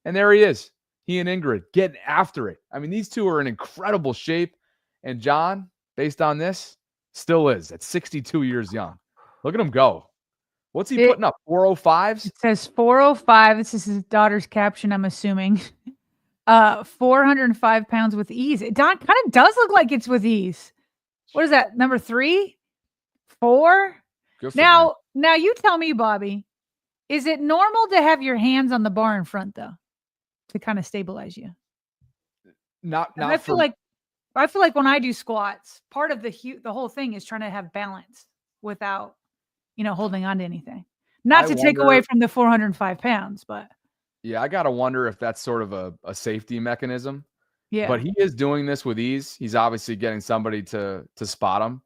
And there he is. He and Ingrid getting after it. I mean, these two are in incredible shape. And John, based on this, still is at 62 years young. Look at him go. What's he putting up? 405s? It says 405. This is his daughter's caption, I'm assuming. 405 pounds with ease. It kind of does look like it's with ease. What is that? Number 3? 4? Now you tell me, Bobby, is it normal to have your hands on the bar in front though, to kind of stabilize you? I feel like when I do squats, part of the whole thing is trying to have balance without, holding on to anything. Not to take away from the 405 pounds, but. Yeah, I got to wonder if that's sort of a safety mechanism. Yeah. But he is doing this with ease. He's obviously getting somebody to spot him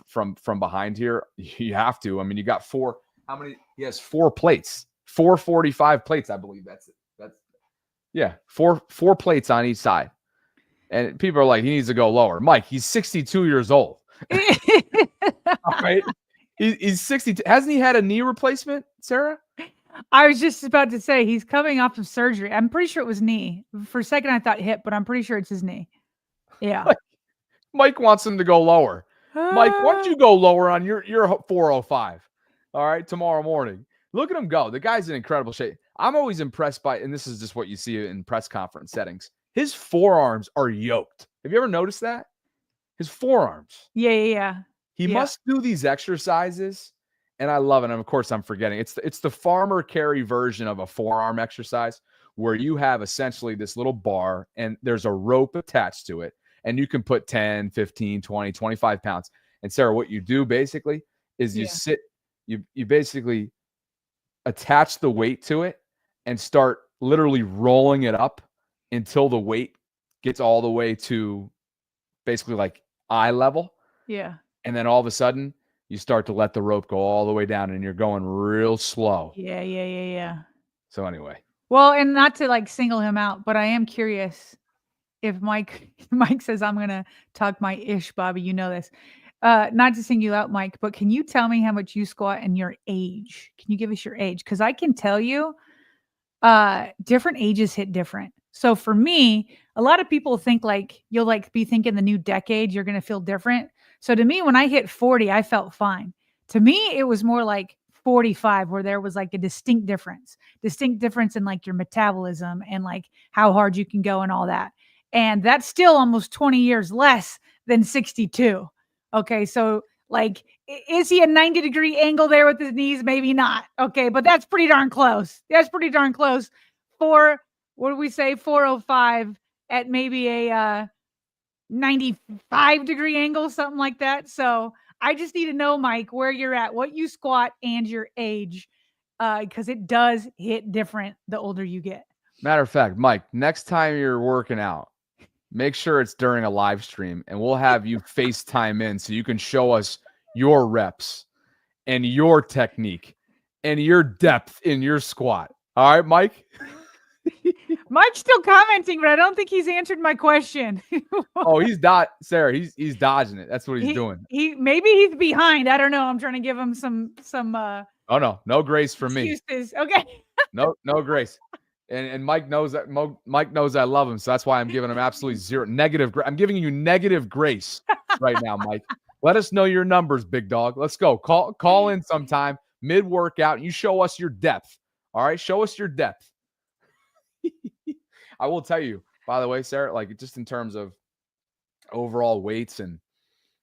from behind here. You have to. I mean, you got 4. How many? He has 4 plates. 445 plates, I believe. That's 4 plates on each side. And people are like, he needs to go lower. Mike, he's 62 years old. All right. He's 62. Hasn't he had a knee replacement, Sarah? I was just about to say he's coming off of surgery. I'm pretty sure it was knee. For a second, I thought hip, but I'm pretty sure it's his knee. Yeah. Mike wants him to go lower. Mike, why don't you go lower on your 405? All right, tomorrow morning. Look at him go. The guy's in incredible shape. I'm always impressed by, and this is just what you see in press conference settings, his forearms are yoked. Have you ever noticed that? His forearms. Yeah. He must do these exercises, and I love it. And of course, I'm forgetting. It's the farmer carry version of a forearm exercise where you have essentially this little bar, and there's a rope attached to it, and you can put 10, 15, 20, 25 pounds. And Sarah, what you do basically is you basically attach the weight to it and start literally rolling it up until the weight gets all the way to basically like eye level. Yeah. And then all of a sudden you start to let the rope go all the way down and you're going real slow. Yeah. So anyway. Well, and not to like single him out, but I am curious if Mike says I'm going to talk my ish, Bobby, you know this. Not to single you out, Mike, but can you tell me how much you squat and your age? Can you give us your age? Because I can tell you different ages hit different. So for me, a lot of people think like you'll like be thinking the new decade, you're going to feel different. So to me, when I hit 40, I felt fine. To me, it was more like 45 where there was like a distinct difference in like your metabolism and like how hard you can go and all that. And that's still almost 20 years less than 62. Okay. So like, is he a 90-degree angle there with his knees? Maybe not. Okay. But that's pretty darn close. What do we say? 405 at maybe a 95-degree angle, something like that. So I just need to know, Mike, where you're at, what you squat and your age, because it does hit different the older you get. Matter of fact, Mike, next time you're working out, make sure it's during a live stream and we'll have you FaceTime in so you can show us your reps and your technique and your depth in your squat. All right, Mike? Mike's still commenting, but I don't think he's answered my question. Oh, Sarah, he's dodging it. That's what he's doing. Maybe he's behind. I don't know. I'm trying to give him some Oh no grace for me. Excuses. Okay. No grace. And Mike knows that Mike knows I love him, so that's why I'm giving him absolutely zero negative. I'm giving you negative grace right now, Mike. Let us know your numbers, big dog. Let's go. Call in sometime mid-workout and you show us your depth. All right, show us your depth. I will tell you, by the way, Sarah, like just in terms of overall weights and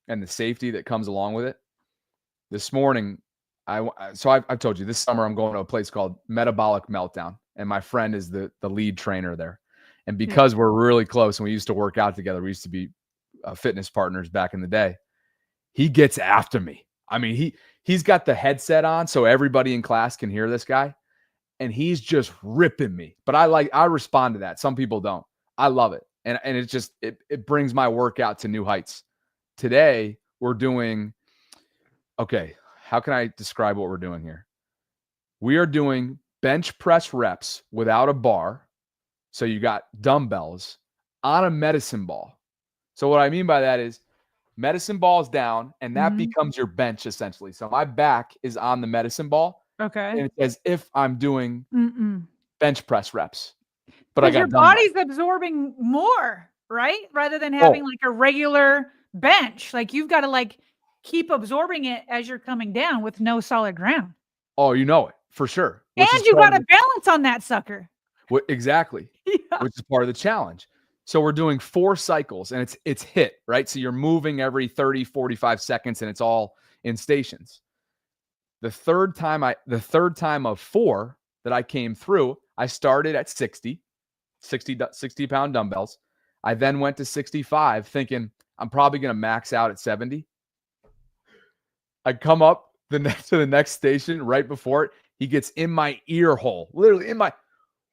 the safety that comes along with it. This morning, I've told you this summer I'm going to a place called Metabolic Meltdown, and my friend is the lead trainer there. And because we're really close and we used to work out together, we used to be fitness partners back in the day. He gets after me. I mean, he's got the headset on so everybody in class can hear this guy, and he's just ripping me. But I respond to that. Some people don't. I love it. And it just it brings my workout to new heights. Today we're doing, okay, how can I describe what we're doing here? We are doing bench press reps without a bar. So you got dumbbells on a medicine ball. So what I mean by that is medicine ball is down, and that becomes your bench essentially. So my back is on the medicine ball. Okay. And it's as if I'm doing bench press reps. But I got your body's absorbing more, right? Rather than having like a regular bench. Like you've got to like keep absorbing it as you're coming down with no solid ground. Oh, you know it for sure. And you got to balance on that sucker. Exactly. Yeah. Which is part of the challenge. So we're doing 4 cycles, and it's HIIT, right? So you're moving every 30, 45 seconds, and it's all in stations. The third time of 4 that I came through, I started at 60 pound dumbbells. I then went to 65 thinking I'm probably going to max out at 70. I come up to the next station right before it. He gets in my ear hole, literally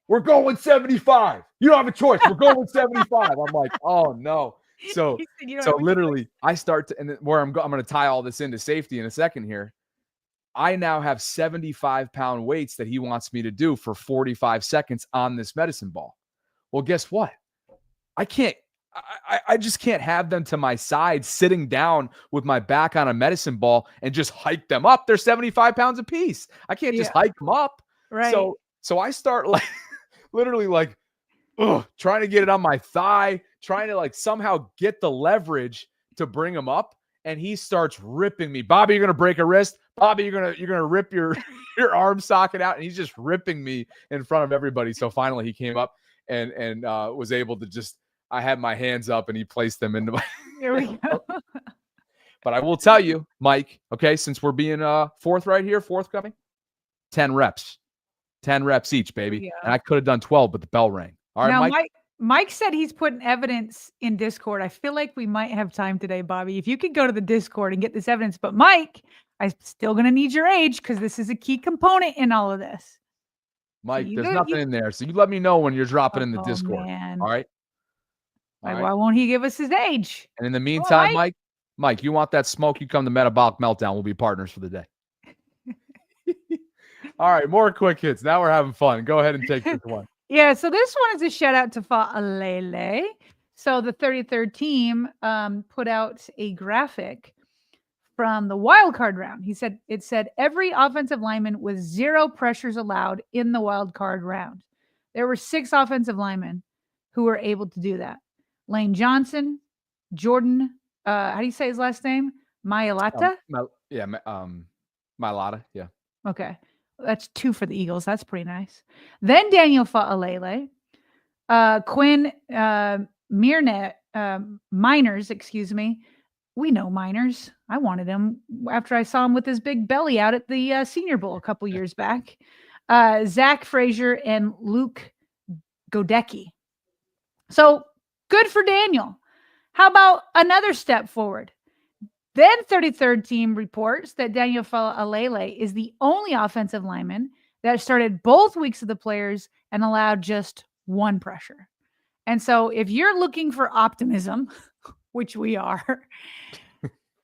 we're going 75. You don't have a choice. We're going 75. I'm like, oh no. So literally I start to, and where I'm going to tie all this into safety in a second here. I now have 75-pound weights that he wants me to do for 45 seconds on this medicine ball. Well, guess what? I just can't have them to my side sitting down with my back on a medicine ball and just hike them up. They're 75 pounds apiece. I can't just hike them up. Right. So I start like literally like trying to get it on my thigh, trying to like somehow get the leverage to bring him up. And he starts ripping me. Bobby, you're going to break a wrist. Bobby, you're going to rip your arm socket out. And he's just ripping me in front of everybody. So finally he came up and was able to just, I had my hands up and he placed them into my. Here we go. But I will tell you, Mike, okay, since we're being forthcoming, 10 reps. 10 reps each, baby. Yeah. And I could have done 12, but the bell rang. All right, now, Mike said he's putting evidence in Discord. I feel like we might have time today, Bobby. If you could go to the Discord and get this evidence. But Mike, I'm still going to need your age because this is a key component in all of this. Mike, there's nothing in there. So you let me know when you're dropping in the Discord. Man. All right? Why won't he give us his age? And in the meantime, Mike, you want that smoke? You come to Metabolic Meltdown. We'll be partners for the day. All right, more quick hits. Now we're having fun. Go ahead and take this one. Yeah, so this one is a shout out to Faalele. So the 33rd team put out a graphic from the wild card round. It said every offensive lineman with 0 pressures allowed in the wild card round. There were 6 offensive linemen who were able to do that. Lane Johnson, Jordan, how do you say his last name? Mailata? Mailata, yeah. Okay. That's 2 for the Eagles. That's pretty nice. Then Daniel Faalele, Quinn Miners, excuse me. We know Miners. I wanted him after I saw him with his big belly out at the Senior Bowl a couple years back. Zach Frazier and Luke Godecki. So good for Daniel. How about another step forward? Then 33rd team reports that Daniel Faalele is the only offensive lineman that started both weeks of the players and allowed just 1 pressure. And so if you're looking for optimism, which we are,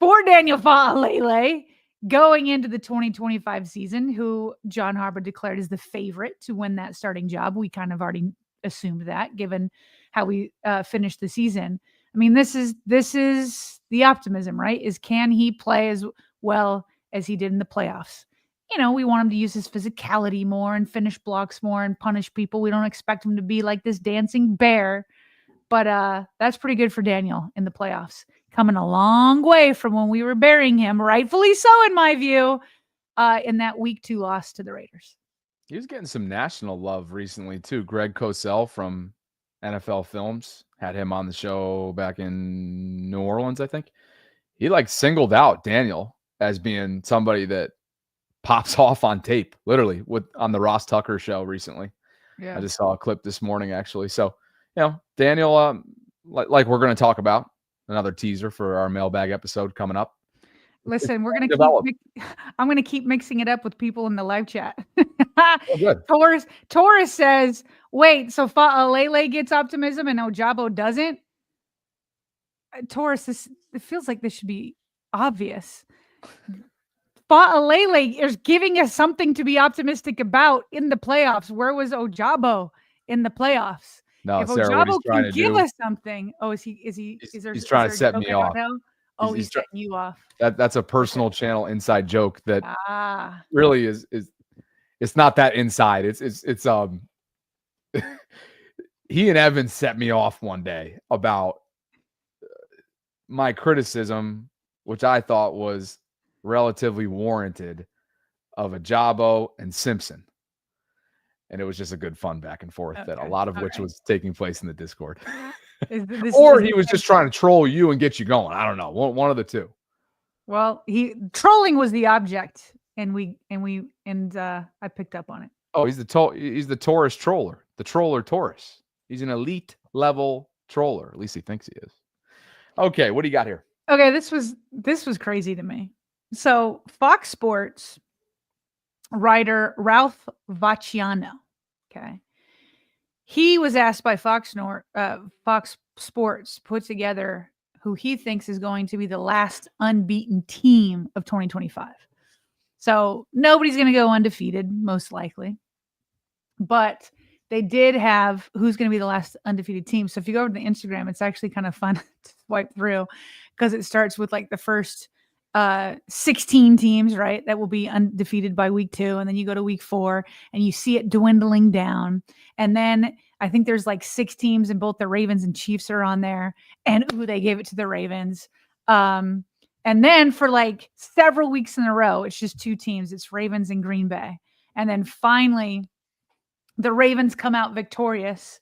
for Daniel Faalele going into the 2025 season, who John Harbaugh declared as the favorite to win that starting job. We kind of already assumed that given how we finished the season. I mean, this is the optimism, right? Is can he play as well as he did in the playoffs? You know, we want him to use his physicality more and finish blocks more and punish people. We don't expect him to be like this dancing bear, but that's pretty good for Daniel in the playoffs. Coming a long way from when we were burying him, rightfully so in my view, in that week 2 loss to the Raiders. He was getting some national love recently too. Greg Cosell from NFL Films, had him on the show back in New Orleans, I think. He like singled out Daniel as being somebody that pops off on tape, literally on the Ross Tucker show recently. Yeah. I just saw a clip this morning, actually. So, Daniel, like we're going to talk about, another teaser for our mailbag episode coming up. Listen, we're gonna I'm gonna keep mixing it up with people in the live chat. Oh, good. Taurus says, "Wait, so Faalele gets optimism and Ojabo doesn't?" Taurus, it feels like this should be obvious. Faalele is giving us something to be optimistic about in the playoffs. Where was Ojabo in the playoffs? No, if Sarah, Ojabo can give us something, he's trying to set me off. He's setting you off. That's a personal channel inside joke that really is it's not that inside. It's he and Evan set me off one day about my criticism, which I thought was relatively warranted, of Ojabo and Simpson. And it was just a good fun back and forth that a lot of which was taking place in the Discord. Or he was just trying to troll you and get you going. I don't know. One of the two. Well, trolling was the object, and I picked up on it. Oh, he's the Taurus troller, the troller Taurus. He's an elite level troller. At least he thinks he is. Okay, what do you got here? Okay, this was crazy to me. So Fox Sports writer Ralph Vacciano, okay, he was asked by Fox Sports to put together who he thinks is going to be the last unbeaten team of 2025. So nobody's going to go undefeated, most likely. But they did have who's going to be the last undefeated team. So if you go over to the Instagram, it's actually kind of fun to swipe through because it starts with like the first 16 teams, right? That will be undefeated by week 2. And then you go to week 4 and you see it dwindling down. And then I think there's like 6 teams and both the Ravens and Chiefs are on there. And they gave it to the Ravens. And then for like several weeks in a row, it's just 2 teams. It's Ravens and Green Bay. And then finally, the Ravens come out victorious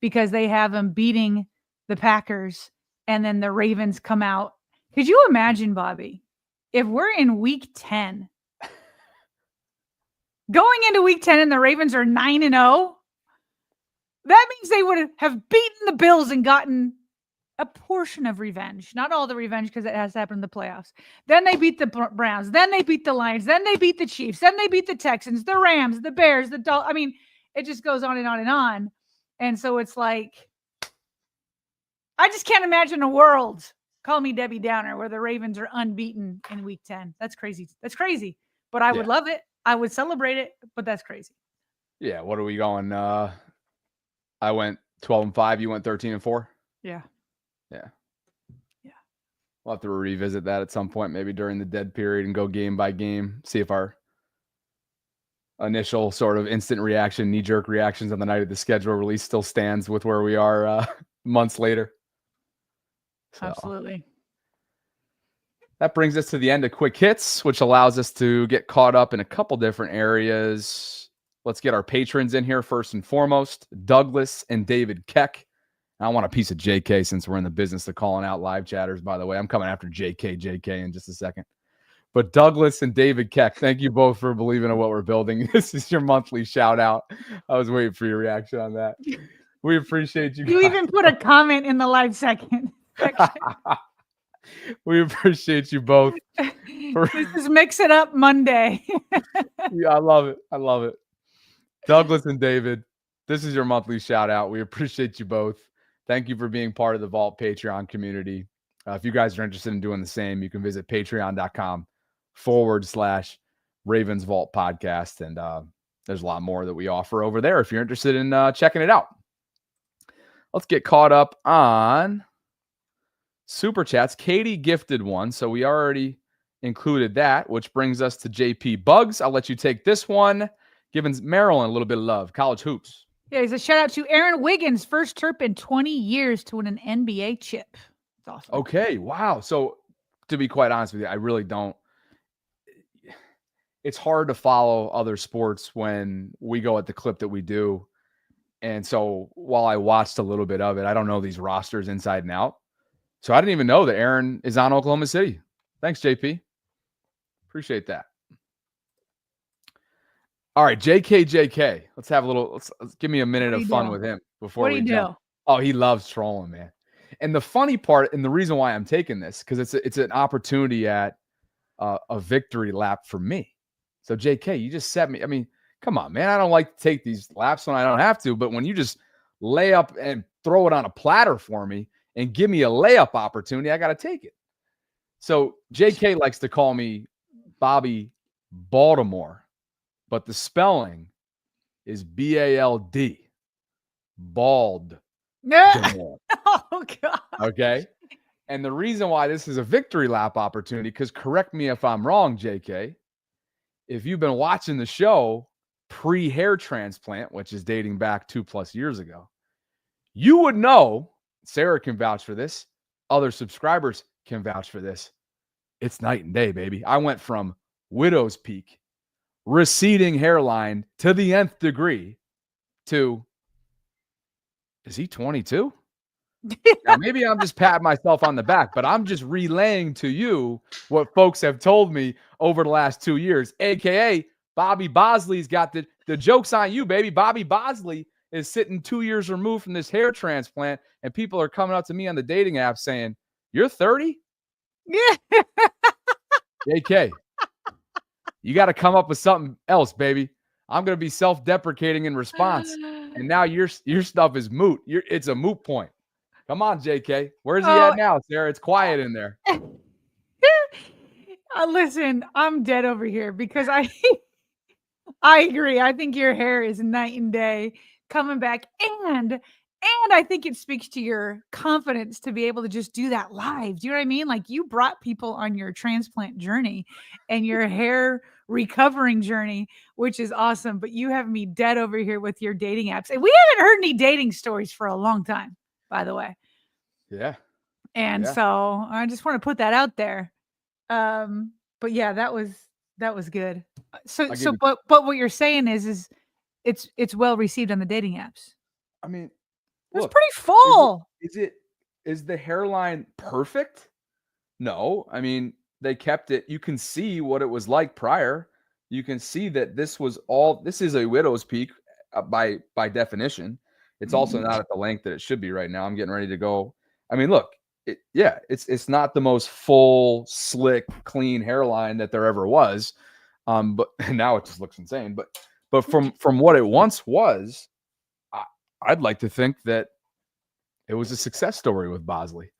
because they have them beating the Packers. And then the Ravens come out. Could you imagine, Bobby, if we're in week 10, going into week 10 and the Ravens are 9-0, that means they would have beaten the Bills and gotten a portion of revenge. Not all the revenge because it has to happen in the playoffs. Then they beat the Browns. Then they beat the Lions. Then they beat the Chiefs. Then they beat the Texans, the Rams, the Bears, the Dolphins. I mean, it just goes on and on and on. And so it's like, I just can't imagine a world, call me Debbie Downer, where the Ravens are unbeaten in week 10. That's crazy. That's crazy. But I would love it. I would celebrate it, but that's crazy. Yeah. What are we going? I went 12-5. You went 13-4. Yeah. Yeah. We'll have to revisit that at some point, maybe during the dead period, and go game by game, see if our initial sort of instant reaction, knee-jerk reactions on the night of the schedule release still stands with where we are months later. So, absolutely. That brings us to the end of Quick Hits, which allows us to get caught up in a couple different areas. Let's get our patrons in here first and foremost. Douglas and David Keck. I want a piece of JK since we're in the business of calling out live chatters, by the way. I'm coming after JK in just a second. But Douglas and David Keck, thank you both for believing in what we're building. This is your monthly shout out. I was waiting for your reaction on that. We appreciate you guys. You even put a comment in the live section. We appreciate you both. This is Mix It Up Monday. Yeah, I love it. I love it. Douglas and David, this is your monthly shout out. We appreciate you both. Thank you for being part of the Vault Patreon community. If you guys are interested in doing the same, you can visit patreon.com/Ravens Vault podcast. And there's a lot more that we offer over there if you're interested in checking it out. Let's get caught up on Super Chats. Katie gifted one, so we already included that, which brings us to JP Bugs. I'll let you take this one. Giving Maryland a little bit of love. College hoops. Yeah, he's a shout out to Aaron Wiggins, first Terp in 20 years to win an NBA chip. It's awesome. Okay, wow. So to be quite honest with you, I really don't. It's hard to follow other sports when we go at the clip that we do. And so while I watched a little bit of it, I don't know these rosters inside and out. So I didn't even know that Aaron is on Oklahoma City. Thanks, JP. Appreciate that. All right, JK. Let's have a little, let's give me a minute of fun with him before we jump. Oh, he loves trolling, man. And the funny part, and the reason why I'm taking this, because it's an opportunity at a victory lap for me. So JK, you just set me. I mean, come on, man. I don't like to take these laps when I don't have to, but when you just lay up and throw it on a platter for me and give me a layup opportunity, I got to take it. So JK likes to call me Bobby Baltimore, but the spelling is B-A-L-D. Bald. Oh, God. Okay. And the reason why this is a victory lap opportunity, because correct me if I'm wrong, JK, if you've been watching the show pre-hair transplant, which is dating back 2+ years ago, you would know, Sarah can vouch for this, other subscribers can vouch for this. It's night and day, baby. I went from widow's peak, receding hairline to the nth degree to, is he 22? Now, maybe I'm just patting myself on the back, but I'm just relaying to you what folks have told me over the last 2 years, AKA Bobby Bosley's got the joke's on you, baby. Bobby Bosley is sitting 2 years removed from this hair transplant, and people are coming up to me on the dating app saying, "You're 30?" Yeah. AK, you got to come up with something else, baby. I'm going to be self-deprecating in response. And now your stuff is moot. It's a moot point. Come on, JK. Where's he at now, Sarah? It's quiet in there. Listen, I'm dead over here because I agree. I think your hair is night and day coming back. And I think it speaks to your confidence to be able to just do that live. Do you know what I mean? Like, you brought people on your transplant journey and your hair recovering journey, which is awesome. But you have me dead over here with your dating apps. And we haven't heard any dating stories for a long time, by the way. Yeah. And so I just want to put that out there. But yeah, that was good. But what you're saying is it's well received on the dating apps. I mean, it's pretty full. Is the hairline perfect? No. I mean, they kept it. You can see what it was like prior. You can see that this is a widow's peak by definition. It's also not at the length that it should be right now. I'm getting ready to go. I mean, look, it's not the most full, slick, clean hairline that there ever was. But now it just looks insane. But from what it once was, I'd like to think that it was a success story with Bosley.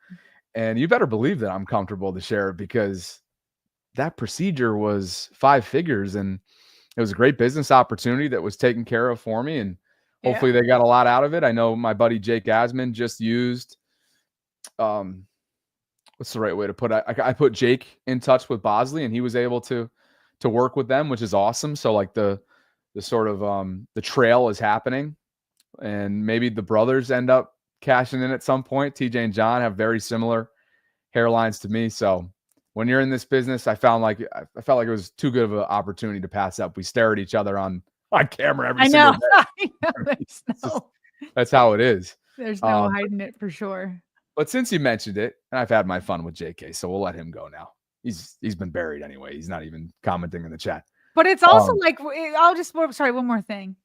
And you better believe that I'm comfortable to share it, because that procedure was 5 figures and it was a great business opportunity that was taken care of for me. And hopefully they got a lot out of it. I know my buddy Jake Asman just used, what's the right way to put it? I put Jake in touch with Bosley and he was able to work with them, which is awesome. So like the sort of, the trail is happening, and maybe the brothers end up cashing in at some point. TJ and John have very similar hairlines to me. So when you're in this business, I felt like it was too good of an opportunity to pass up. We stare at each other on camera every single day. That's how it is. There's no hiding it for sure. But since you mentioned it, and I've had my fun with JK, so we'll let him go now. He's been buried anyway. He's not even commenting in the chat. But it's also one more thing.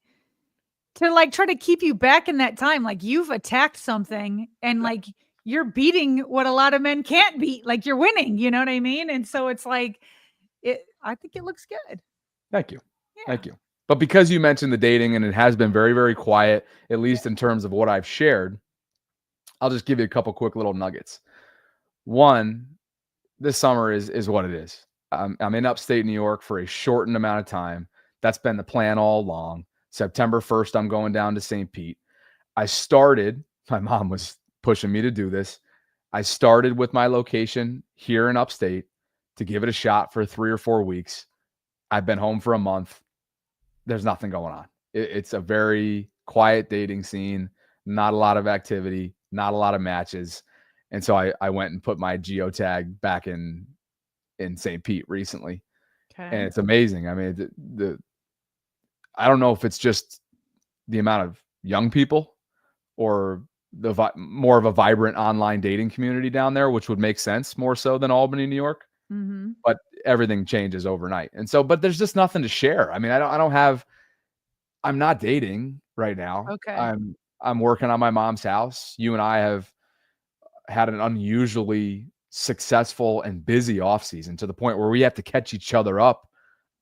To like try to keep you back in that time, like you've attacked something and like you're beating what a lot of men can't beat. Like you're winning, you know what I mean? And so it's like, I think it looks good. Thank you. Yeah. Thank you. But because you mentioned the dating and it has been very, very quiet, at least in terms of what I've shared, I'll just give you a couple quick little nuggets. One, this summer is what it is. I'm in upstate New York for a shortened amount of time. That's been the plan all along. September 1st, I'm going down to St. Pete. My mom was pushing me to do this. I started with my location here in upstate to give it a shot for 3 or 4 weeks. I've been home for a month. There's nothing going on. It's a very quiet dating scene, not a lot of activity, not a lot of matches. And so I went and put my geotag back in St. Pete recently. Okay. And it's amazing. I mean, I don't know if it's just the amount of young people or more of a vibrant online dating community down there, which would make sense more so than Albany, New York. Mm-hmm. But everything changes overnight. And so, but there's just nothing to share. I mean, I'm not dating right now. Okay. I'm working on my mom's house. You and I have had an unusually successful and busy off season to the point where we have to catch each other up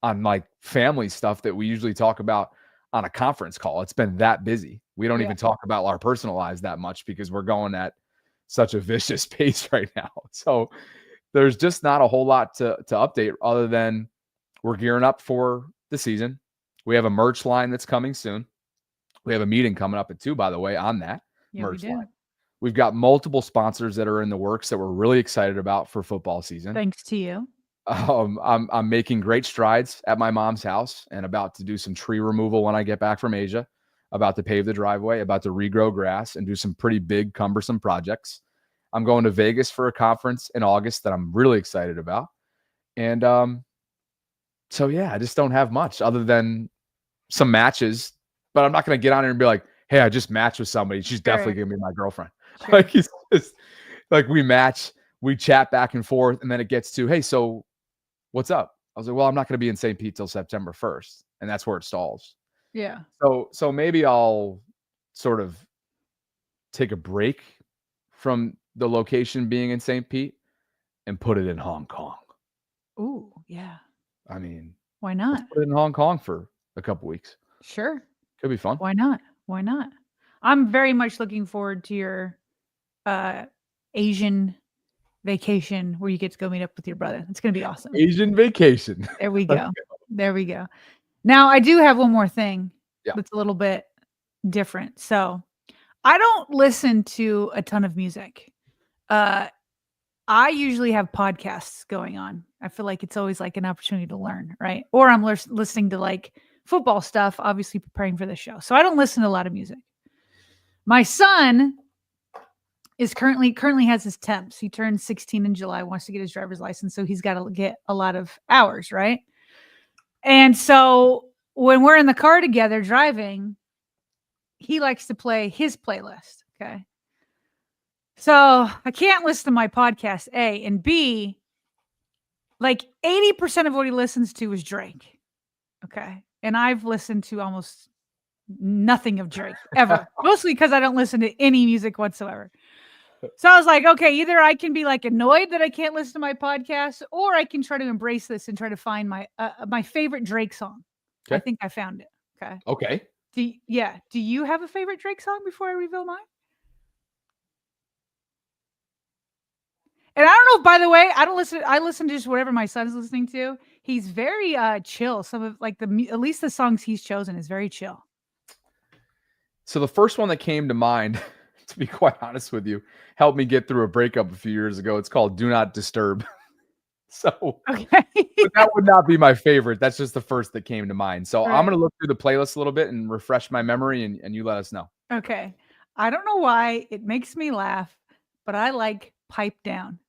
on like family stuff that we usually talk about on a conference call. It's been that busy. We don't even talk about our personal lives that much because we're going at such a vicious pace right now. So there's just not a whole lot to update other than we're gearing up for the season. We have a merch line that's coming soon. We have a meeting coming up at 2, by the way, on that merch line. We've got multiple sponsors that are in the works that we're really excited about for football season. Thanks to you. I'm making great strides at my mom's house and about to do some tree removal when I get back from Asia, about to pave the driveway, about to regrow grass and do some pretty big, cumbersome projects. I'm going to Vegas for a conference in August that I'm really excited about. And so, yeah, I just don't have much other than some matches, but I'm not going to get on here and be like, hey, I just matched with somebody. She's definitely going to be my girlfriend. Sure. Like, it's just, like we match, we chat back and forth, and then it gets to, hey, so what's up? I was like, well, I'm not going to be in St. Pete till September 1st. And that's where it stalls. Yeah. So maybe I'll sort of take a break from the location being in St. Pete and put it in Hong Kong. Ooh, yeah. I mean, why not? Put it in Hong Kong for a couple weeks. Sure. Could be fun. Why not? Why not? I'm very much looking forward to your Asian vacation where you get to go meet up with your brother. It's going to be awesome. Asian vacation. There we go. There we go. Now, I do have one more thing that's a little bit different. So I don't listen to a ton of music. I usually have podcasts going on. I feel like it's always like an opportunity to learn, right? Or I'm listening to like football stuff, obviously preparing for the show. So I don't listen to a lot of music. My son is currently has his temps. He turned 16 in July, wants to get his driver's license. So he's got to get a lot of hours, right? And so when we're in the car together driving, he likes to play his playlist. Okay. So I can't listen to my podcast, A, and B, like 80% of what he listens to is Drake. Okay. And I've listened to almost nothing of Drake ever, mostly because I don't listen to any music whatsoever. So I was like, okay, either I can be like annoyed that I can't listen to my podcast, or I can try to embrace this and try to find my favorite Drake song. Okay. I think I found it. Okay. Okay. Do you have a favorite Drake song before I reveal mine? And I don't know, by the way, I listen to just whatever my son's listening to. He's very chill. Some of like at least the songs he's chosen is very chill. So the first one that came to mind, to be quite honest with you, helped me get through a breakup a few years ago. It's called Do Not Disturb. So okay. That would not be my favorite. That's just the first that came to mind. So I'm going to look through the playlist a little bit and refresh my memory, and you let us know. Okay. I don't know why it makes me laugh, but I like Pipe Down.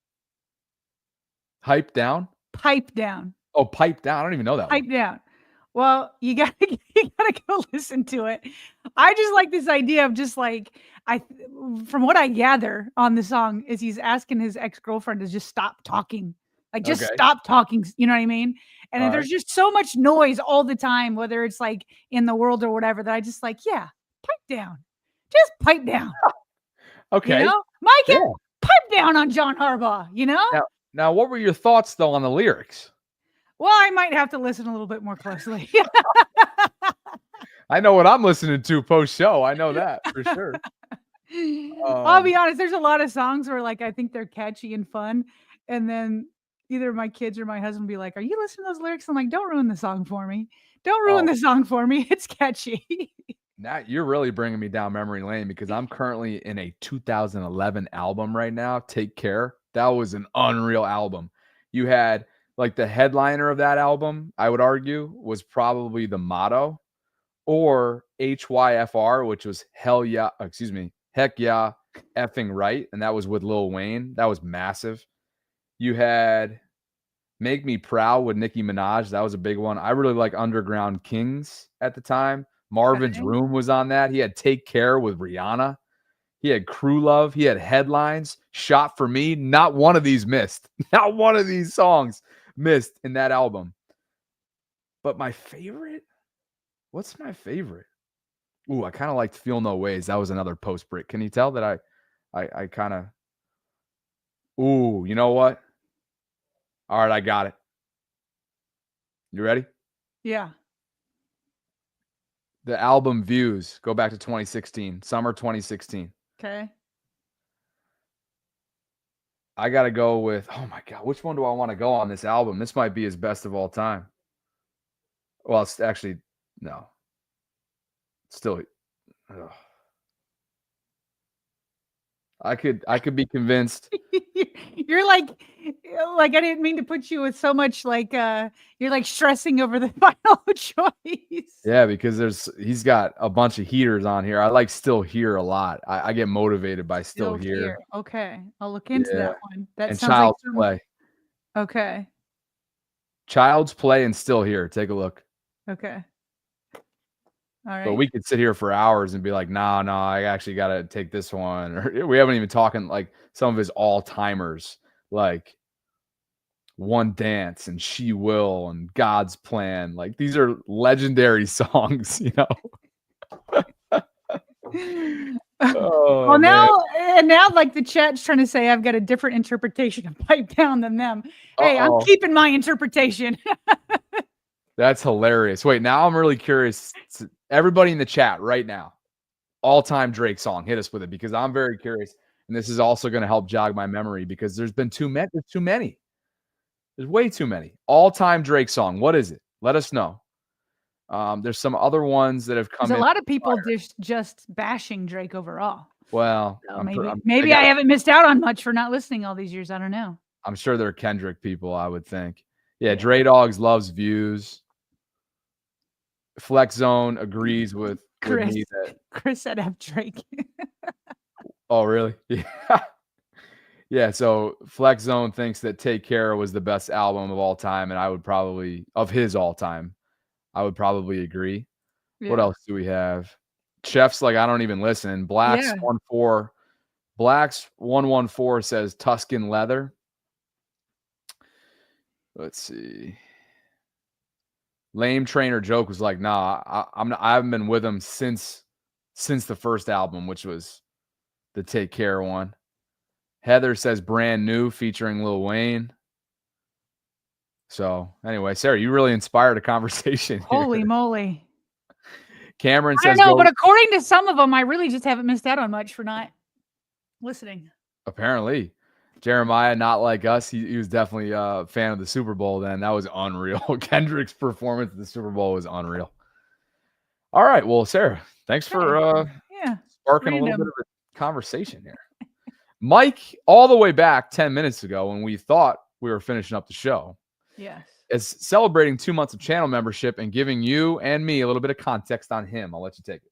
Hype Down? Pipe Down. Oh, Pipe Down. I don't even know that Pipe one. Down. Well, you gotta go listen to it. I just like this idea of just like from what I gather on the song is he's asking his ex-girlfriend to just stop talking. Like just stop talking. You know what I mean? And there's just so much noise all the time, whether it's like in the world or whatever, that I just like, yeah, pipe down. Just pipe down. Okay. You know? Mike, pipe down on John Harbaugh, you know? Now, what were your thoughts, though, on the lyrics? Well, I might have to listen a little bit more closely. I know what I'm listening to post-show. I know that for sure. I'll be honest. There's a lot of songs where, like, I think they're catchy and fun. And then either my kids or my husband will be like, are you listening to those lyrics? I'm like, don't ruin the song for me. Don't ruin the song for me. It's catchy. Now you're really bringing me down memory lane because I'm currently in a 2011 album right now, Take Care. That was an unreal album. You had like the headliner of that album, I would argue, was probably The Motto or HYFR, which was Heck Yeah, Effing Right. And that was with Lil Wayne. That was massive. You had Make Me Proud with Nicki Minaj. That was a big one. I really like Underground Kings at the time. Marvin's Okay. Room was on that. He had Take Care with Rihanna. He had Crew Love. He had Headlines. Shot for Me. Not one of these missed. Not one of these songs missed in that album. But my favorite? What's my favorite? Ooh, I kind of liked Feel No Ways. That was another post break. Can you tell that I kind of... Ooh, you know what? All right, I got it. You ready? Yeah. The album Views. Go back to 2016. Summer 2016. Okay. I got to go with... Oh, my God. Which one do I want to go on this album? This might be his best of all time. Well, it's actually... No. Still... Ugh. I could be convinced. You're like I didn't mean to put you with so much you're like stressing over the final choice. Yeah, because he's got a bunch of heaters on here. I like Still Here a lot. I get motivated by Still Here. Okay, I'll look into Yeah. that one. That And sounds Child's like Play. Okay. Child's Play and Still Here. Take a look. Okay. All right. But we could sit here for hours and be like, no, I actually got to take this one. Or we haven't even talking like some of his all-timers, like One Dance and She Will and God's Plan. Like these are legendary songs, you know? Oh, well, man. now like the chat's trying to say I've got a different interpretation of Pipe Down than them. Hey, Uh-oh. I'm keeping my interpretation. That's hilarious. Wait, now I'm really curious. Everybody in the chat right now, all-time Drake song, hit us with it because I'm very curious. And this is also going to help jog my memory because there's been too many. There's too many. There's way too many. All-time Drake song. What is it? Let us know. There's some other ones that have come There's in. a lot of people just bashing Drake overall. Well, So maybe I haven't missed out on much for not listening all these years. I don't know. I'm sure they're Kendrick people, I would think. Yeah, Dre Dogs loves Views. Flex Zone agrees with me that Chris said have Drake. Oh, really? Yeah. Yeah, so Flex Zone thinks that Take Care was the best album of all time, and I would probably of his all time. I would probably agree. Yeah. What else do we have? Chef's like, I don't even listen. Blacks 114 says Tuscan Leather. Let's see. Lame Trainer Joke was like, nah, I haven't been with him since the first album, which was the Take Care one. Heather says Brand New featuring Lil Wayne. So anyway, Sarah, you really inspired a conversation here. Holy moly. Cameron I says, don't know, but according to some of them, I really just haven't missed out on much for not listening. Apparently. Jeremiah, not like us. He was definitely a fan of the Super Bowl then. That was unreal. Kendrick's performance at the Super Bowl was unreal. All right. Well, Sarah, thanks for sparking a little bit of a conversation here. Mike, all the way back 10 minutes ago when we thought we were finishing up the show, is celebrating 2 months of channel membership and giving you and me a little bit of context on him. I'll let you take it.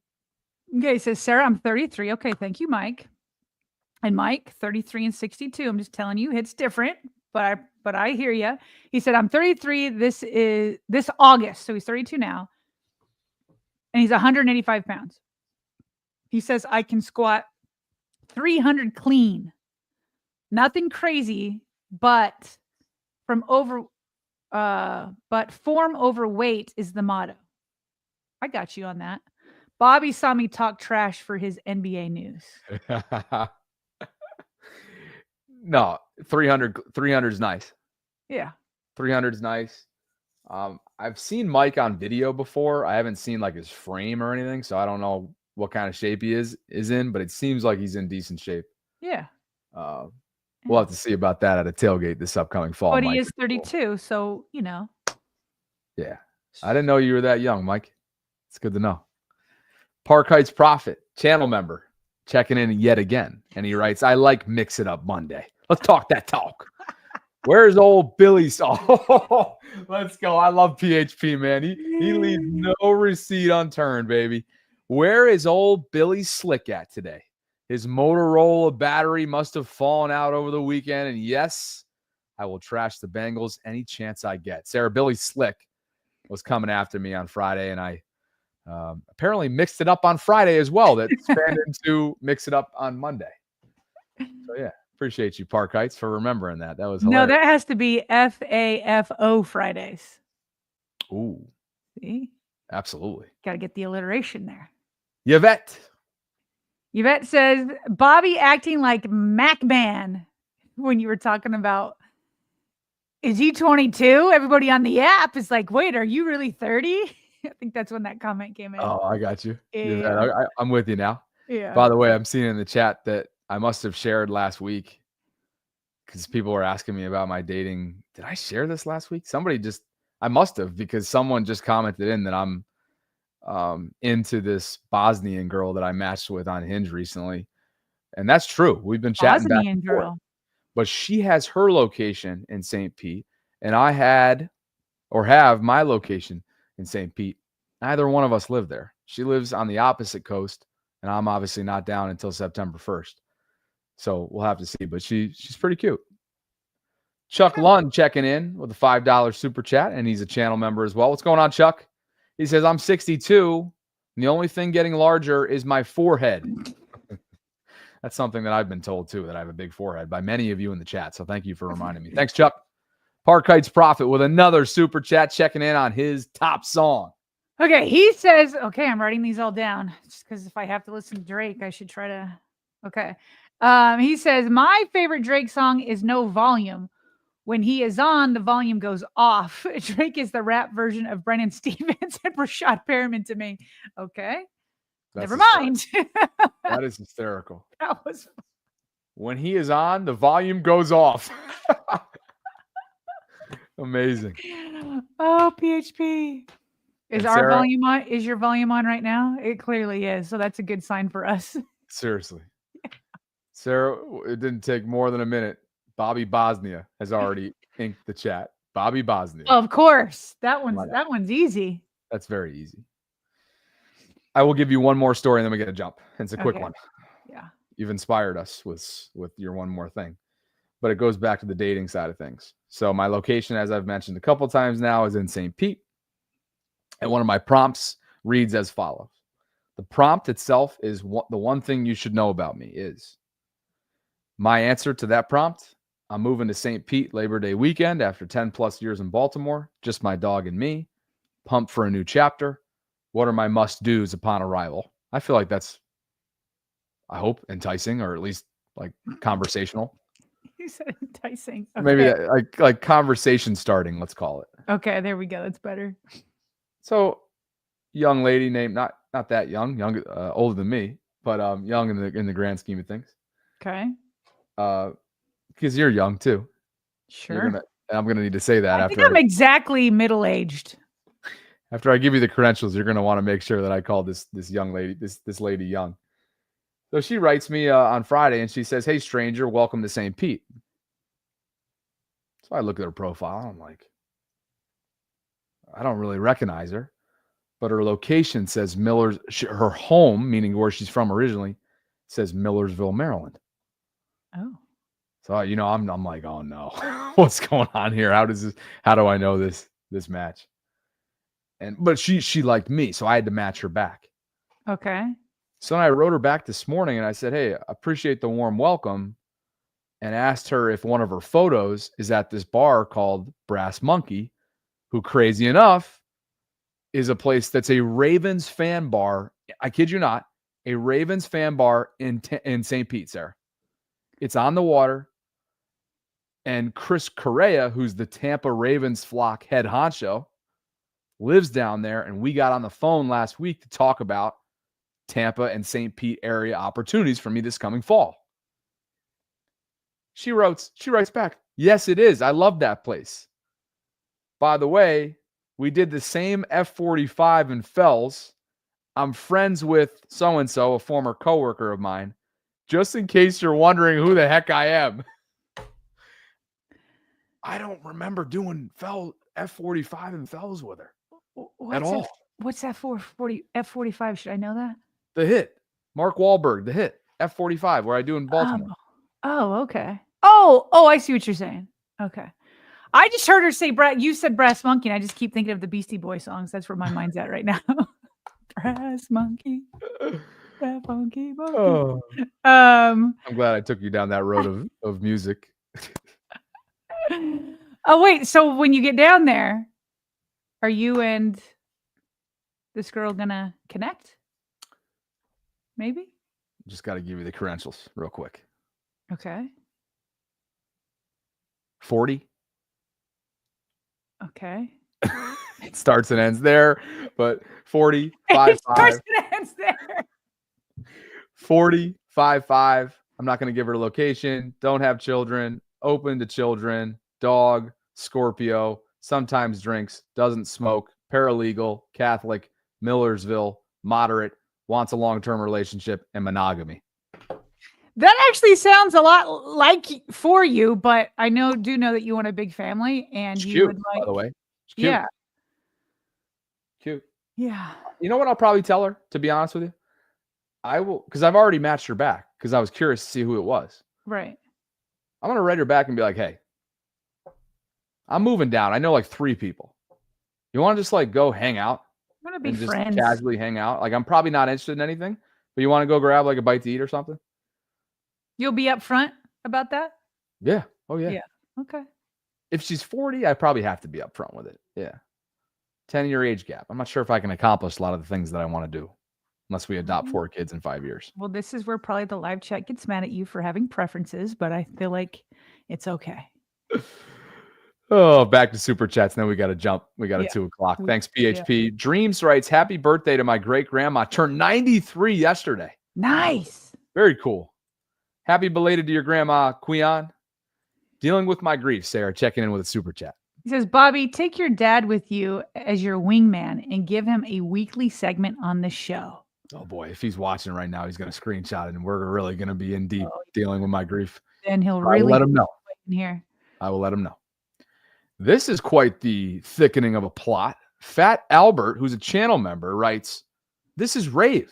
Okay, says Sarah, I'm 33. Okay, thank you, Mike. And Mike, 33 and 62. I'm just telling you, it's different, but I hear you. He said, I'm 33. This August. So he's 32 now. And he's 185 pounds. He says, I can squat 300 clean. Nothing crazy, but form over weight is the motto. I got you on that. Bobby saw me talk trash for his NBA news. No, 300 is nice. Yeah. 300 is nice. I've seen Mike on video before. I haven't seen like his frame or anything, so I don't know what kind of shape he is in, but it seems like he's in decent shape. Yeah. We'll have to see about that at a tailgate this upcoming fall. But Mike. he is 32, so, you know. Yeah. I didn't know you were that young, Mike. It's good to know. Park Heights Prophet, channel member, checking in yet again. And he writes, I like Mix It Up Monday. Let's talk that talk. Where's old Billy? Oh, let's go. I love PHP, man. He leaves no receipt unturned, baby. Where is old Billy Slick at today? His Motorola battery must have fallen out over the weekend. And yes, I will trash the Bengals any chance I get. Sarah, Billy Slick was coming after me on Friday, and I Apparently mixed it up on Friday as well. That spanned into mix it up on Monday. So yeah, appreciate you, Park Heights, for remembering that. That was hilarious. No, that has to be FAFO Fridays. Ooh, see, absolutely. Got to get the alliteration there. Yvette says Bobby acting like Mac-Man when you were talking about. Is he 22? Everybody on the app is like, wait, are you really 30? I think that's when that comment came in. Oh, I got you. Yeah. I'm with you now. Yeah. By the way, I'm seeing in the chat that I must have shared last week because people were asking me about my dating. Did I share this last week? I must have, because someone just commented in that I'm into this Bosnian girl that I matched with on Hinge recently. And that's true. We've been chatting back and forth. But she has her location in St. Pete, and I have my location in St. Pete. Neither one of us live there. She lives on the opposite coast, and I'm obviously not down until September 1st. So we'll have to see. But she's pretty cute. Chuck Lund checking in with a $5 super chat, and he's a channel member as well. What's going on, Chuck? He says, I'm 62, and the only thing getting larger is my forehead. That's something that I've been told, too, that I have a big forehead by many of you in the chat. So thank you for reminding me. Thanks, Chuck. Park Heights Prophet with another super chat, checking in on his top song. Okay, he says, okay, I'm writing these all down just because if I have to listen to Drake, I should try to. Okay. He says, my favorite Drake song is No Volume. When he is on, the volume goes off. Drake is the rap version of Brennan Stevens and Rashad Perriman to me. Okay. Never mind. That is hysterical. That was. When he is on, the volume goes off. Amazing. Oh, PHP. Is our volume on? Is your volume on right now? It clearly is. So that's a good sign for us. Seriously. Yeah. Sarah, it didn't take more than a minute. Bobby Bosnia has already inked the chat. Bobby Bosnia. Of course. That one's easy. That's very easy. I will give you one more story and then we get a jump. It's a quick one. Yeah. You've inspired us with your one more thing. But it goes back to the dating side of things. So my location, as I've mentioned a couple times now, is in St. Pete. And one of my prompts reads as follows. The prompt itself is the one thing you should know about me is my answer to that prompt. I'm moving to St. Pete Labor Day weekend after 10 plus years in Baltimore. Just my dog and me. Pumped for a new chapter. What are my must-dos upon arrival? I feel like that's, I hope, enticing or at least like conversational. You said enticing. Okay. Maybe like conversation starting, let's call it. Okay, there we go. That's better. So, young lady named not that young, older than me, but young in the grand scheme of things. Okay. Because you're young too. Sure. I'm gonna need to say that I think I'm exactly middle-aged. After I give you the credentials, you're gonna want to make sure that I call this young lady, this lady young. So she writes me on Friday and she says, "Hey stranger, welcome to St. Pete." So I look at her profile and I'm like, I don't really recognize her, but her location says her home, meaning where she's from originally, says Millersville, Maryland. Oh. So, I'm like, oh no, what's going on here? How do I know this match? But she liked me, so I had to match her back. Okay. So I wrote her back this morning and I said, hey, appreciate the warm welcome, and asked her if one of her photos is at this bar called Brass Monkey, who, crazy enough, is a place that's a Ravens fan bar. I kid you not, a Ravens fan bar in St. Pete, Sarah. It's on the water. And Chris Correa, who's the Tampa Ravens flock head honcho, lives down there. And we got on the phone last week to talk about Tampa and St. Pete area opportunities for me this coming fall. She writes back, yes, it is. I love that place. By the way, we did the same F-45 in Fells. I'm friends with so-and-so, a former coworker of mine, just in case you're wondering who the heck I am. I don't remember doing F-45 in Fells with her at all. What's that for? F-45? Should I know that? The Hit. Mark Wahlberg, The Hit. F-45, where I do in Baltimore. Oh, okay. Oh, I see what you're saying. Okay. I just heard her say, you said Brass Monkey, and I just keep thinking of the Beastie Boys songs. That's where my mind's at right now. Brass monkey. That funky monkey. Oh. I'm glad I took you down that road of music. Oh, wait. So when you get down there, are you and this girl gonna connect? Maybe? Just got to give you the credentials real quick. Okay. 40. Okay. It starts and ends there, but 40, 5'5". It starts and ends there. 40, 5'5". I'm not going to give her a location. Don't have children. Open to children. Dog. Scorpio. Sometimes drinks. Doesn't smoke. Paralegal. Catholic. Millersville. Moderate. Wants a long-term relationship and monogamy. That actually sounds a lot like for you, but I do know that you want a big family and It's you cute, would like. by the way. It's cute. Yeah. Cute. Yeah. You know what I'll probably tell her, to be honest with you? I will, because I've already matched her back because I was curious to see who it was. Right. I'm going to write her back and be like, hey, I'm moving down. I know like 3 people. You want to just like go hang out? I'm going to be and friends. Just casually hang out. Like I'm probably not interested in anything, but you want to go grab like a bite to eat or something? You'll be upfront about that? Yeah. Oh, yeah. Yeah. Okay. If she's 40, I probably have to be upfront with it. Yeah. 10-year age gap. I'm not sure if I can accomplish a lot of the things that I want to do unless we adopt 4 kids in 5 years. Well, this is where probably the live chat gets mad at you for having preferences, but I feel like it's okay. Oh, back to super chats. Then we got to jump. We got a 2 o'clock. Thanks, PHP. Yeah. Dreams writes, happy birthday to my great grandma. Turned 93 yesterday. Nice. Very cool. Happy belated to your grandma, Quion. Dealing with my grief, Sarah, checking in with a super chat. He says, Bobby, take your dad with you as your wingman and give him a weekly segment on the show. Oh, boy. If he's watching right now, he's going to screenshot it, and we're really going to be in deep dealing with my grief. Then he'll I will let him know. Here. I will let him know. This is quite the thickening of a plot. Fat Albert, who's a channel member, writes, this is rave.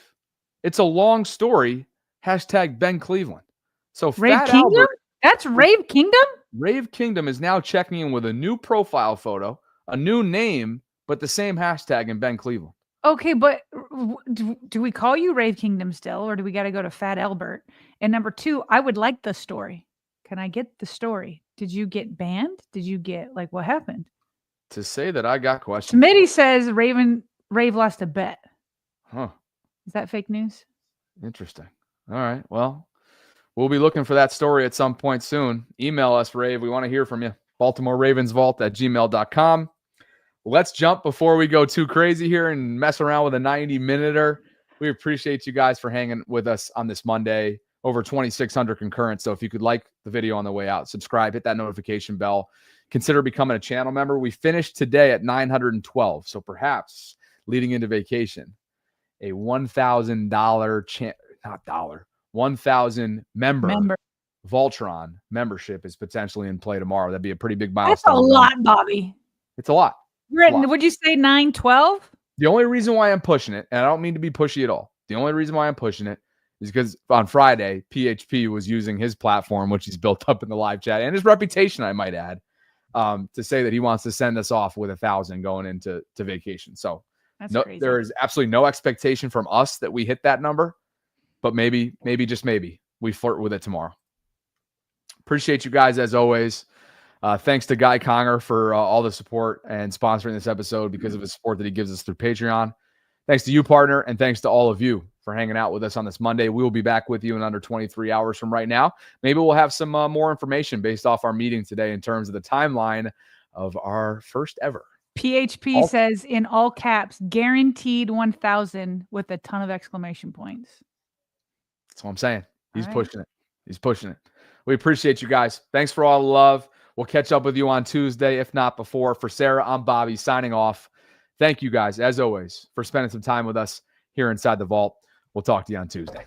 It's a long story. Hashtag Ben Cleveland. So Rave Fat Kingdom? Albert, That's Rave Kingdom? Rave Kingdom is now checking in with a new profile photo, a new name, but the same hashtag in Ben Cleveland. Okay, but do we call you Rave Kingdom still, or do we got to go to Fat Albert? And number 2, I would like the story. Can I get the story? Did you get banned? Did you get, like, what happened? To say that I got questions. Smitty says Rave lost a bet. Huh. Is that fake news? Interesting. All right. Well, we'll be looking for that story at some point soon. Email us, Rave. We want to hear from you. BaltimoreRavensVault@gmail.com. Let's jump before we go too crazy here and mess around with a 90-minuter. We appreciate you guys for hanging with us on this Monday. Over 2,600 concurrents. So if you could like the video on the way out, subscribe, hit that notification bell, consider becoming a channel member. We finished today at 912. So perhaps leading into vacation, a $1,000 1,000 member Voltron membership is potentially in play tomorrow. That'd be a pretty big milestone. That's a lot, Bobby. It's a lot. Would you say 912? The only reason why I'm pushing it, and I don't mean to be pushy at all, the only reason why I'm pushing it is because on Friday, PHP was using his platform, which he's built up in the live chat, and his reputation, I might add, to say that he wants to send us off with 1,000 going into vacation. So there is absolutely no expectation from us that we hit that number, but maybe, just maybe, we flirt with it tomorrow. Appreciate you guys as always. Thanks to Guy Conger for all the support and sponsoring this episode because of his support that he gives us through Patreon. Thanks to you, partner, and thanks to all of you for hanging out with us on this Monday. We will be back with you in under 23 hours from right now. Maybe we'll have some more information based off our meeting today in terms of the timeline of our first ever. PHP says in all caps, guaranteed 1,000 with a ton of exclamation points. That's what I'm saying. He's pushing it. He's pushing it. We appreciate you guys. Thanks for all the love. We'll catch up with you on Tuesday, if not before. For Sarah, I'm Bobby signing off. Thank you guys, as always, for spending some time with us here inside the vault. We'll talk to you on Tuesday.